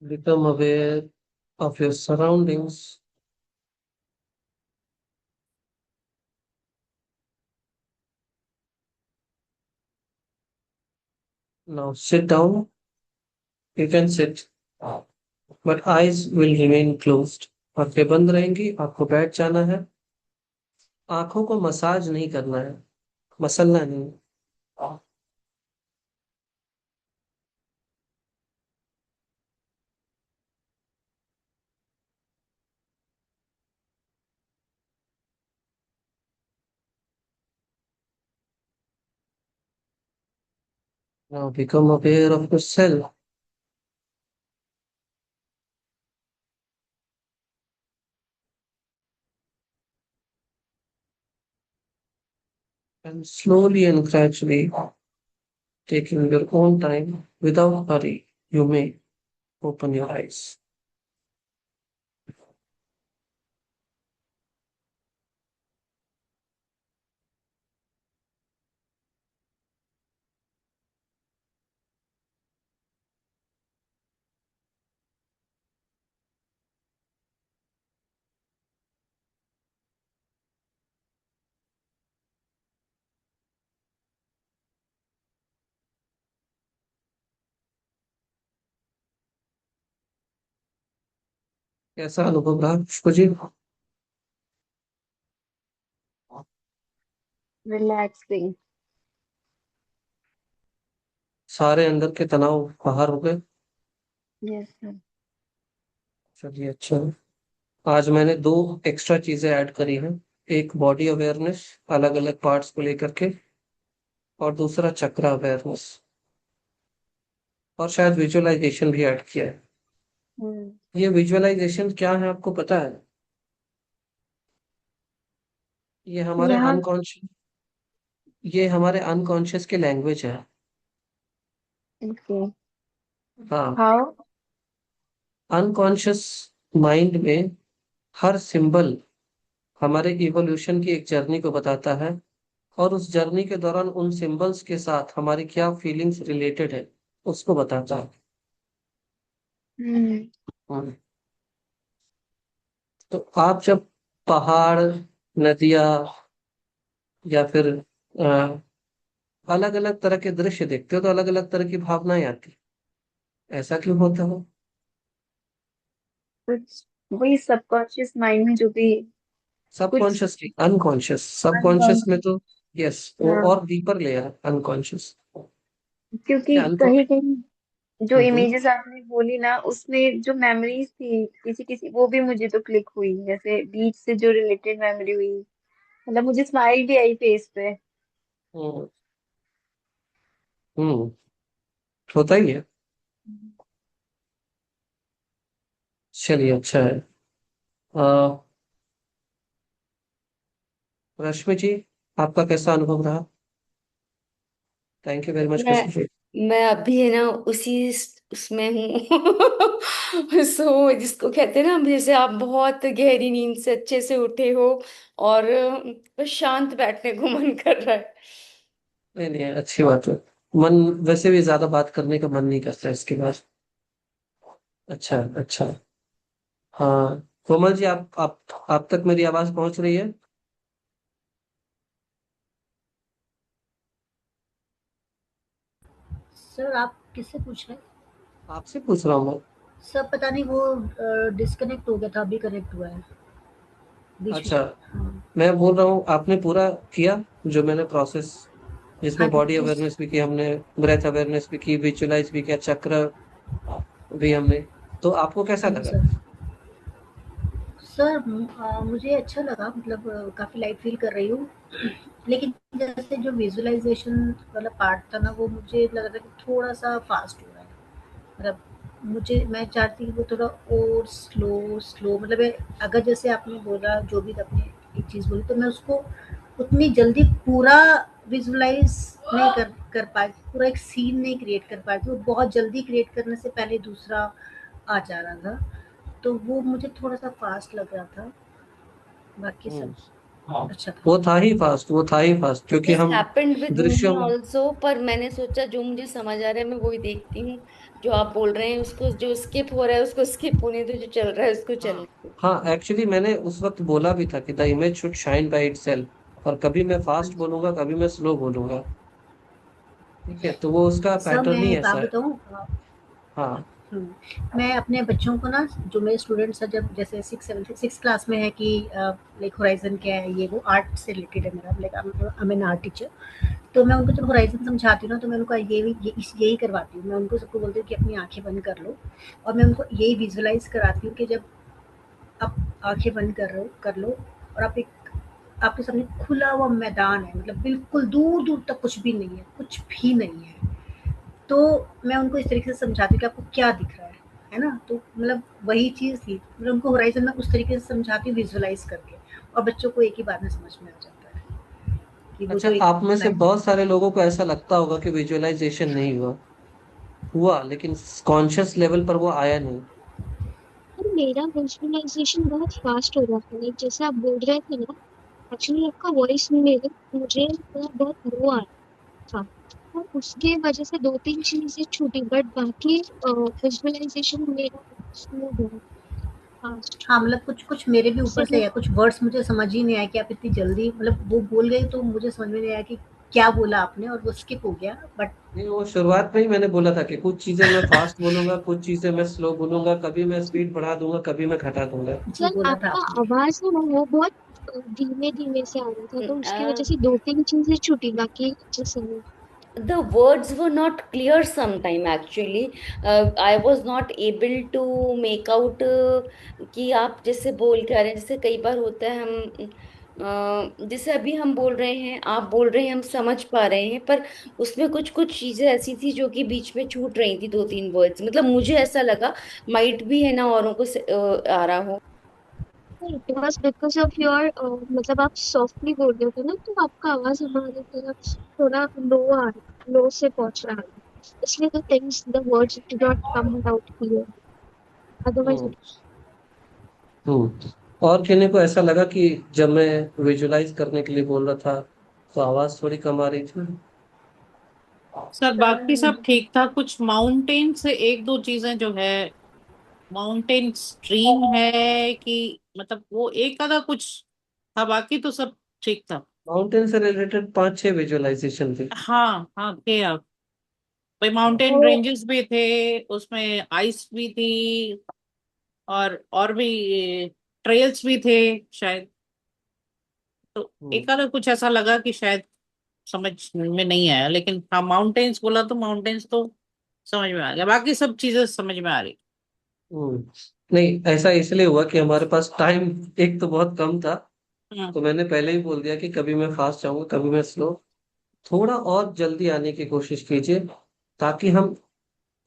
Become aware of your surroundings. Now sit down. You can sit, but eyes will remain closed. आंखें बंद रहेंगी, आपको बैठ जाना है। आंखों को मसाज नहीं करना है, मसलना नहीं। Now become aware of yourself. And slowly and gradually, taking your own time without hurry, you may open your eyes. कैसा अनुभव रहा खुशबू जी? रिलैक्सिंग। सारे अंदर के तनाव बाहर हो गए? Yes sir. चलिए अच्छा है। आज मैंने दो एक्स्ट्रा चीजें ऐड करी हैं। एक बॉडी अवेयरनेस, अलग अलग पार्ट्स को लेकर के, और दूसरा चक्र अवेयरनेस, और शायद विजुअलाइजेशन भी ऐड किया है। ये विजुअलाइजेशन क्या है आपको पता है? ये हमारे यहाँ अनकॉन्शियस ये हमारे अनकॉन्शियस की लैंग्वेज है। ओके। हाँ, हाउ? अनकॉन्शियस माइंड में हर सिंबल हमारे इवोल्यूशन की एक जर्नी को बताता है, और उस जर्नी के दौरान उन सिंबल्स के साथ हमारी क्या फीलिंग्स रिलेटेड है उसको बताता है। हम्म। हाँ। तो आप जब पहाड़, नदियाँ, या फिर अलग अलग तरह के दृश्य देखते हो तो अलग अलग तरह की भावनाएं आती, ऐसा क्यों होता है? कुछ वही सबकॉन्शियस माइंड में जो भी कुछ सबकॉन्शियसली, अनकॉन्शियस, सबकॉन्शियस में अनकॉन्शियस। तो यस, वो हाँ, और डीपर लेयर है अनकॉन्शियस। क्योंकि अनकॉ कहीं कहीं जो हम्म। इमेजेस आपने बोली ना उसमें जो मेमोरीज थी किसी किसी वो भी मुझे तो क्लिक हुई, जैसे बीच से जो रिलेटेड मेमोरी हुई, मतलब मुझे स्माइल भी आई फेस पे। हम्म। हम्म, होता ही है। चलिए अच्छा है। अ, रश्मि जी, आपका कैसा अनुभव रहा? थैंक यू वेरी मच मैं खुशबू जी। मैं अभी है ना उसी उसमें हूँ। सो जिसको कहते हैं ना, जैसे आप बहुत गहरी नींद से अच्छे से उठे हो और बस शांत बैठने को मन कर रहा है। नहीं नहीं, अच्छी बात है। मन वैसे भी ज्यादा बात करने का मन नहीं करता है इसके बाद। अच्छा अच्छा। हाँ, कोमल जी, आप तक मेरी आवाज पहुंच रही है? सर आप किससे पूछ रहे हैं? आपसे पूछ रहा हूँ मैं। सर पता नहीं वो डिस्कनेक्ट हो गया था, अभी कनेक्ट हुआ है बीच में। अच्छा, हाँ। मैं बोल रहा हूँ आपने पूरा किया जो मैंने प्रोसेस, हाँ जिसमें जी बॉडी जिस अवेयरनेस भी की हमने, ब्रेथ अवेयरनेस भी की, विजुअलाइज भी किया, चक्र भी हमने, तो आपको कैसा हाँ जी लगा? सर। सर मुझे अच्छा लगा, मतलब काफ़ी लाइट फील कर रही हूँ। लेकिन जैसे जो विजुअलाइजेशन वाला पार्ट था ना, वो मुझे लग रहा था कि थोड़ा सा फास्ट हो रहा है। मतलब मैं चाहती हूँ वो थोड़ा और स्लो स्लो, मतलब अगर जैसे आपने बोला जो भी आपने एक चीज़ बोली, तो मैं उसको उतनी जल्दी पूरा विजुअलाइज नहीं कर पाई, पूरा एक सीन नहीं क्रिएट कर पाई थी। वो बहुत जल्दी क्रिएट करने से पहले दूसरा आ जा रहा था, तो वो मुझे थोड़ा सा फास्ट लग रहा था। बाकी सब हम्म, अच्छा था। वो था ही फास्ट क्योंकि दिस हम हैपेंड विद मी दृश्यों में। ऑल्सो, पर मैंने सोचा जो मुझे समझ आ रहा है मैं वही देखती हूँ। जो आप बोल रहे हैं उसको, जो स्किप हो रहा है उसको स्किप होने दो, जो चल रहा है उसको हाँ चलने दो। हाँ, एक्चुअली मैंने उस वक्त बोला भी था कि the image should shine by itself, और कभी मैं हाँ फास्ट जी। बोलूंगा, कभी मैं स्लो बोलूंगा। ठीक है, तो वो उसका सर पैटर्न मैं ही एक ऐसा बात है। बताऊँ? हाँ। मैं अपने बच्चों को ना, जो मेरे स्टूडेंट्स हैं, जब जैसे 6 क्लास में है कि लाइक होराइजन क्या है, ये वो आर्ट से रिलेटेड है मेरा, like I am an art teacher. तो मैं उनको जब होराइजन समझाती हूँ ना, तो मैं उनको यही करवाती हूँ। मैं उनको सबको बोलती हूँ कि अपनी आंखें बंद कर लो, और मैं उनको यही विजुअलाइज कराती हूँ कि जब आप आंखें बंद कर लो, और आप एक आपके सामने खुला हुआ मैदान है, मतलब बिल्कुल दूर दूर तक कुछ भी नहीं है, कुछ भी नहीं है। तो मैं उनको इस तरीके से समझाती हूँ कि आपको क्या दिख रहा है ना? तो मतलब वही चीज़ थी, मतलब उनको होराइज़न में उस तरीके से समझाती हूँ विजुअलाइज़ करके, और बच्चों को एक ही बार में समझ में आ जाता है कि वो अच्छा, जो एक आप में से मैथ। बहुत सारे लोगों को ऐसा लगता होगा कि विजुअलाइजेशन नहीं हुआ, हुआ लेकिन कॉन्शियस लेवल पर वो आया नहीं। पर मेरा विजुअलाइजेशन बहुत फास्ट हो रहा था, लाइक जैसे आप बोल रहे थे ना, एक्चुअली आपका वॉइस मेरे मुझे बहुत लो आ रहा था, तो उसके वजह से दो तीन चीजें छूटी, बट बाकी विजुअलाइजेशन मेरा स्मूथ है, फास्ट। हाँ, मतलब कुछ मेरे भी ऊपर जैसे से है, कुछ वर्ड्स मुझे समझ ही नहीं आए कि आप इतनी जल्दी, मतलब वो बोल गए तो मुझे समझ में नहीं आया कि क्या बोला आपने और वो स्किप हो गया, बट नहीं, वो शुरुआत में ही मैंने बोला था कि कुछ चीजें मैं फास्ट बोलूंगा, कुछ चीजें मैं स्लो बोलूंगा, कभी मैं स्पीड बढ़ा दूंगा, कभी मैं घटा दूंगा। जी सर बोला था आपका आपने। आवाज है ना वो बहुत धीमे धीमे से आ रहा था, तो उसकी वजह Uh, से दो तीन चीजें छूटी, बाकी अच्छे से नहीं। the words were not clear sometime actually. I was not able to make out कि आप जैसे बोल के आ रहे हैं, जैसे कई बार होता है हम जैसे अभी हम बोल रहे हैं, आप बोल रहे हैं, हम समझ पा रहे हैं, पर उसमें कुछ कुछ चीजें ऐसी थी जो कि बीच में छूट रही थी, दो तीन वर्ड्स, मतलब मुझे ऐसा लगा, माइट भी है ना औरों को आ रहा हो। It was because of your, मतलब आप सॉफ्टली बोल रहे थे ना, तो आपका आवाज हमारी तरफ थोड़ा लो से पहुंच रहा है, इसलिए the things the words did not come out clear, otherwise. Hmm hmm और किन्हीं को ऐसा लगा कि जब मैं विजुलाइज करने के लिए बोल रहा था तो आवाज थोड़ी कम आ रही थी। सर बाकी सब ठीक था, कुछ माउंटेन से एक दो चीजें जो है, माउंटेन स्ट्रीम है कि मतलब वो एक आधा कुछ था, बाकी तो सब ठीक था। माउंटेन से रिलेटेड 5-6 विजुअलाइजेशन थे। हाँ हाँ थे आप, भाई माउंटेन तो रेंजेस भी थे, उसमें आइस भी थी, और भी ट्रेल्स भी थे शायद। तो हम्म एक आधा कुछ ऐसा लगा कि शायद समझ में नहीं आया, लेकिन हाँ माउंटेन्स बोला तो माउंटेन्स तो समझ में आ गया, बाकी सब चीजें समझ में आ रही। हम्म नहीं, ऐसा इसलिए हुआ कि हमारे पास टाइम एक तो बहुत कम था। हाँ तो मैंने पहले ही बोल दिया कि कभी मैं फास्ट जाऊंगा, कभी मैं स्लो। थोड़ा और जल्दी आने की कोशिश कीजिए ताकि हम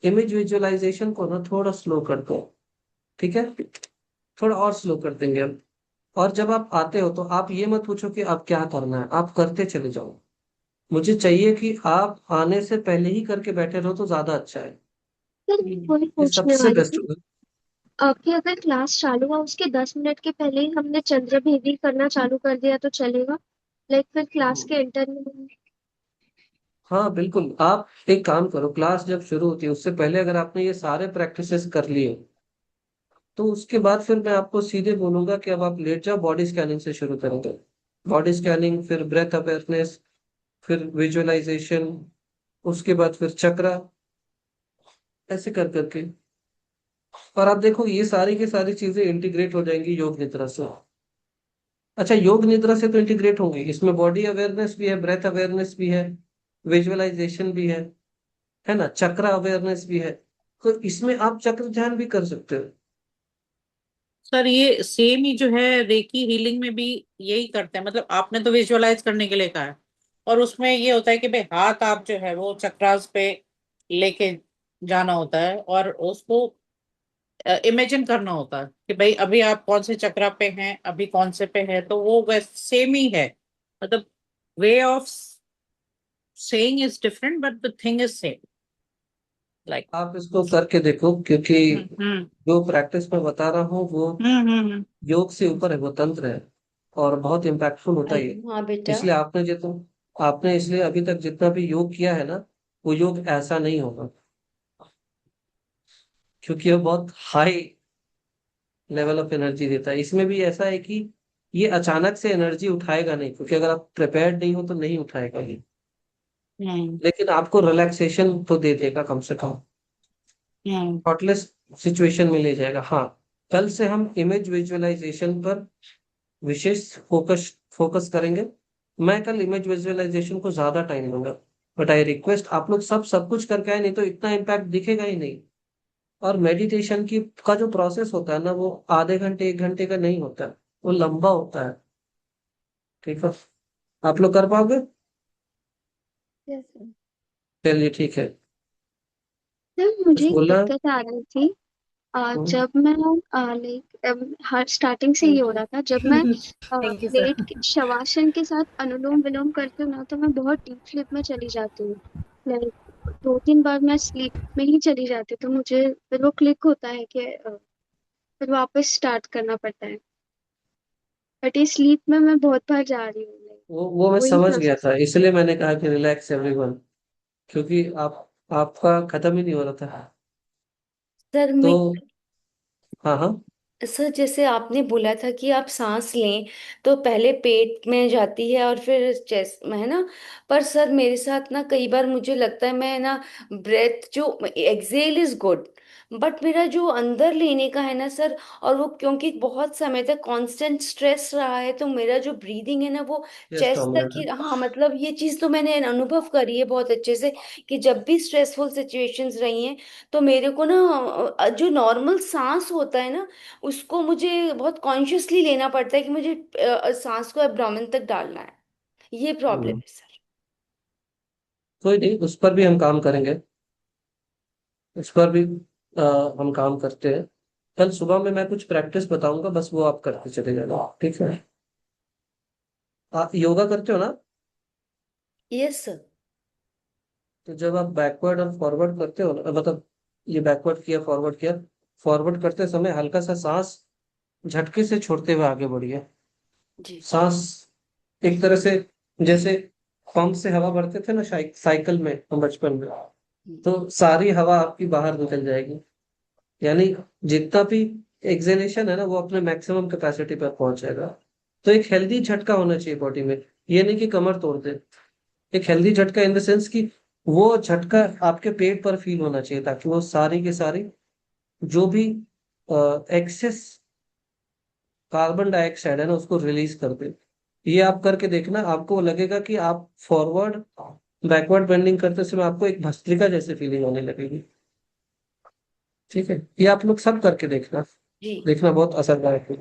इमेज विजुअलाइजेशन को ना थोड़ा स्लो कर दो। ठीक है, थोड़ा और स्लो कर देंगे हम। और जब आप आते हो तो आप ये मत पूछो कि आप क्या करना है, आप करते चले जाओ। मुझे चाहिए कि आप आने से पहले ही करके बैठे रहो तो ज्यादा अच्छा है। सर मैं वही ये पूछने सबसे वाली बेस्ट थी, होगा। आपकी अगर क्लास चालू हुआ उसके 10 मिनट के पहले ही हमने चंद्र भेदी करना चालू कर दिया तो चलेगा, लाइक फिर क्लास के एंटर में। हाँ बिल्कुल, आप एक काम करो, क्लास जब शुरू होती है उससे पहले अगर आपने ये सारे प्रैक्टिसेस कर लिए तो उसके बाद फिर मैं आपको सीधे बोलूंगा कि अब आप लेट जाओ, बॉडी स्कैनिंग से शुरू करेंगे। बॉडी स्कैनिंग, फिर ब्रेथ अवेयरनेस, फिर विजुअलाइजेशन, उसके बाद फिर चक्रा, ऐसे कर करके। और आप देखो ये सारी की सारी चीजें इंटीग्रेट हो जाएंगी योग निद्रा से। अच्छा, योग निद्रा से तो इंटीग्रेट होंगी, इसमें बॉडी अवेयरनेस भी है, ब्रेथ अवेयरनेस भी है, विजुअलाइजेशन भी है ना, चक्र अवेयरनेस भी है। तो इसमें आप चक्र ध्यान भी कर सकते हो। सर ये सेम ही जो है रेकी हीलिंग में भी यही करते हैं, मतलब आपने तो विजुअलाइज करने के लिए कहा है, और उसमें ये होता है कि भाई हाथ आप जो है वो चक्रास पे लेके जाना होता है, और उसको इमेजिन करना होता है कि भाई अभी आप कौन से चक्रा पे हैं, अभी कौन से पे है, तो वो वैसे सेम ही है, मतलब way of saying is different but the thing is same, like. आप इसको करके देखो, क्योंकि हम्म जो प्रैक्टिस मैं बता रहा हूँ वो हम्म। योग से ऊपर है, वो तंत्र है और बहुत इम्पैक्टफुल होता है ये। हाँ बेटा। इसलिए आपने इसलिए अभी तक जितना भी योग किया है ना, वो योग ऐसा नहीं होगा, क्योंकि वो बहुत हाई लेवल ऑफ एनर्जी देता है। इसमें भी ऐसा है कि ये अचानक से एनर्जी उठाएगा नहीं, क्योंकि अगर आप प्रिपेयर्ड नहीं हो तो नहीं उठाएगा ये। हम्म लेकिन आपको रिलैक्सेशन तो दे देगा कम से कम, हम्म। थॉटलेस सिचुएशन में ले जाएगा। हाँ, कल से हम इमेज विजुअलाइजेशन पर विशेष फोकस फोकस करेंगे। मैं कल इमेज विजुअलाइजेशन को ज्यादा टाइम दूंगा, बट आई रिक्वेस्ट आप लोग सब कुछ करके आए, नहीं तो इतना इम्पैक्ट दिखेगा ही नहीं। और मेडिटेशन की का जो प्रोसेस होता है ना, वो आधे घंटे 1 घंटे का नहीं होता है, वो लंबा होता है। ठीक है, आप लोग कर पाओगे? यस। चलिए ठीक है। सर कुछ मुझे एक बोलना है? दिक्कत आ रही थी, हम्म, जब मैं लाइक हर स्टार्टिंग से ही थैंक हो यू। रहा था, जब मैं thank you plate sir. Shavasana के साथ अनुलोम विलोम करती हूँ ना, तो मैं बहुत डीप स्लीप में चली जाती हूँ, लाइक 2-3 बार मैं स्लीप में ही चली जाती हूँ, तो मुझे फिर वो क्लिक होता है कि फिर वापस स्टार्ट करना पड़ता है, बट ये स्लीप में मैं बहुत बार जा रही हूँ, like, वो मैं वही समझ गया प्रोसेस। था, इसलिए मैंने कहा कि रिलैक्स एवरीवन, क्योंकि आपका खत्म ही नहीं हो रहा था। सर तो मैं हाँ हाँ। सर जैसे आपने बोला था कि आप सांस लें तो पहले पेट में जाती है और फिर चेस्ट में, है ना? पर सर मेरे साथ ना कई बार मुझे लगता है मैं ना ब्रेथ जो एक्सेल इज गुड, बट मेरा जो अंदर लेने का है ना सर, और वो क्योंकि बहुत समय तक कांस्टेंट स्ट्रेस रहा है तो मेरा जो ब्रीदिंग है ना वो चेस्ट चेस्ट तक डोमिनेट ही, है। हाँ मतलब ये चीज़ तो मैंने अनुभव करी है बहुत अच्छे से कि जब भी स्ट्रेसफुल सिचुएशंस रही हैं तो मेरे को ना जो नॉर्मल सांस होता है ना उसको मुझे बहुत कॉन्शियसली लेना पड़ता है कि मुझे सांस को एब्डोमेन तक डालना है। ये प्रॉब्लम हम्म, है सर। कोई नहीं, उस पर भी हम काम करेंगे। उस पर भी हम काम करते हैं। कल सुबह में मैं कुछ प्रैक्टिस बताऊंगा, बस वो आप करते चले जाना, ठीक है? आप योगा करते हो ना? Yes sir. तो जब आप बैकवर्ड और फॉरवर्ड करते हो ना, मतलब ये बैकवर्ड किया, फॉरवर्ड किया, फॉरवर्ड करते समय हल्का सा सांस झटके से छोड़ते हुए आगे बढ़िए। जी। सांस एक तरह से, जैसे पंप से हवा भरते थे ना साइकिल में हम बचपन में, हम्म, तो सारी हवा आपकी बाहर निकल जाएगी। यानी जितना भी एक्सेलेशन है ना, वो अपने मैक्सिमम कैपेसिटी पर पहुंच जाएगा। तो एक हेल्दी झटका होना चाहिए बॉडी में। ये नहीं कि कमर तोड़ दे। एक हेल्दी झटका इन द सेंस कि वो झटका आपके पेट पर फील होना चाहिए, ताकि वो सारी की सारी जो भी एक्सेस कार्बन डाइऑक्साइड है ना, उसको रिलीज कर दे। ये आप करके देखना, आपको लगेगा कि आप फॉरवर्ड बैकवर्ड बेंडिंग करते समय आपको एक भस्त्रिका जैसे फीलिंग होने लगेगी। ठीक है, ये आप लोग सब करके देखना। जी। देखना बहुत असरदायक है।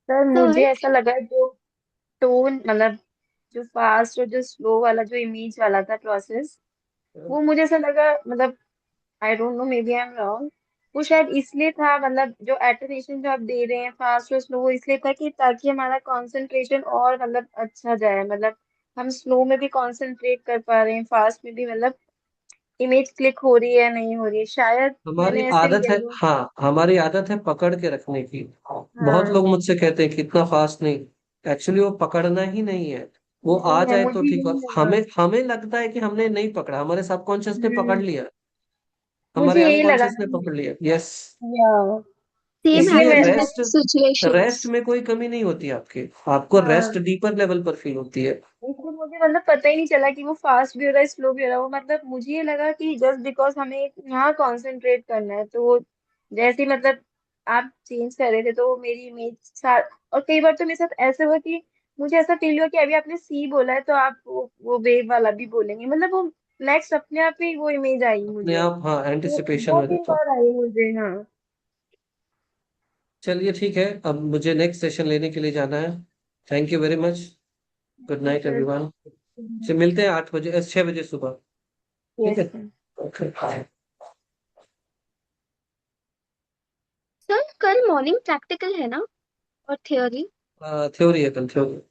सर मुझे सर ऐसा लगा जो टोन मतलब जो फास्ट और जो स्लो वाला जो इमेज वाला था प्रोसेस, वो मुझे ऐसा लगा मतलब I don't know maybe I am wrong, वो शायद इसलिए था मतलब जो एटेन्यूएशन जो आप दे रहे हैं फास्ट और स्लो वो इसलिए था कि ताकि हमारा कंसंट्रेशन और मतलब अच्छा जाए, मतलब हम स्लो में भी कंसंट्रेट कर पा रहे हैं, फास्ट में भी मतलब इमेज क्लिक हो रही है नहीं हो रही है, शायद हमारी मैंने ऐसे आदत लिया है, वो। हाँ हमारी आदत है पकड़ के रखने की। बहुत हाँ लोग मुझसे कहते हैं कि इतना फास्ट नहीं। एक्चुअली वो पकड़ना ही नहीं है। वो आ नहीं है, जाए तो मुझे ठीक है। यही लगा। हमें हमें लगता है कि हमने नहीं पकड़ा, हमारे सबकॉन्शियस ने पकड़ हम्म, लिया, मुझे हमारे यही लगा अनकॉन्शियस ने पकड़ लिया। यस। या सेम इसलिए इसलिए मैं happens in rest, rest situations. में कोई कमी नहीं होती आपकी। आपको रेस्ट हाँ डीपर लेवल पर फील होती है। इसलिए मुझे मतलब पता ही नहीं चला कि वो फास्ट भी हो रहा है स्लो भी हो रहा है, वो मतलब मुझे ये लगा कि जस्ट बिकॉज हमें यहाँ कंसंट्रेट करना है तो वो जैसे ही मतलब आप चेंज कर रहे थे तो वो मेरी इमेज साथ। और कई बार तो मेरे साथ ऐसा हुआ कि मुझे ऐसा फील हुआ कि अभी आपने सी बोला है तो आप वो वेव वाला भी बोलेंगे, मतलब वो नेक्स्ट अपने आप ही वो इमेज आई अपने मुझे, आप, हाँ, तो एंटिसिपेशन दो में तीन रहता हूँ। बार आई मुझे। हाँ चलिए ठीक है, अब मुझे नेक्स्ट सेशन लेने के लिए जाना है। Thank you very much. Good night sir. Everyone. से मिलते हैं 8 बजे, 6 बजे सुबह। ठीक यस है। सर। ओके। सर कल मॉर्निंग प्रैक्टिकल है ना और थियोरी? थ्योरी है कल, थ्योरी।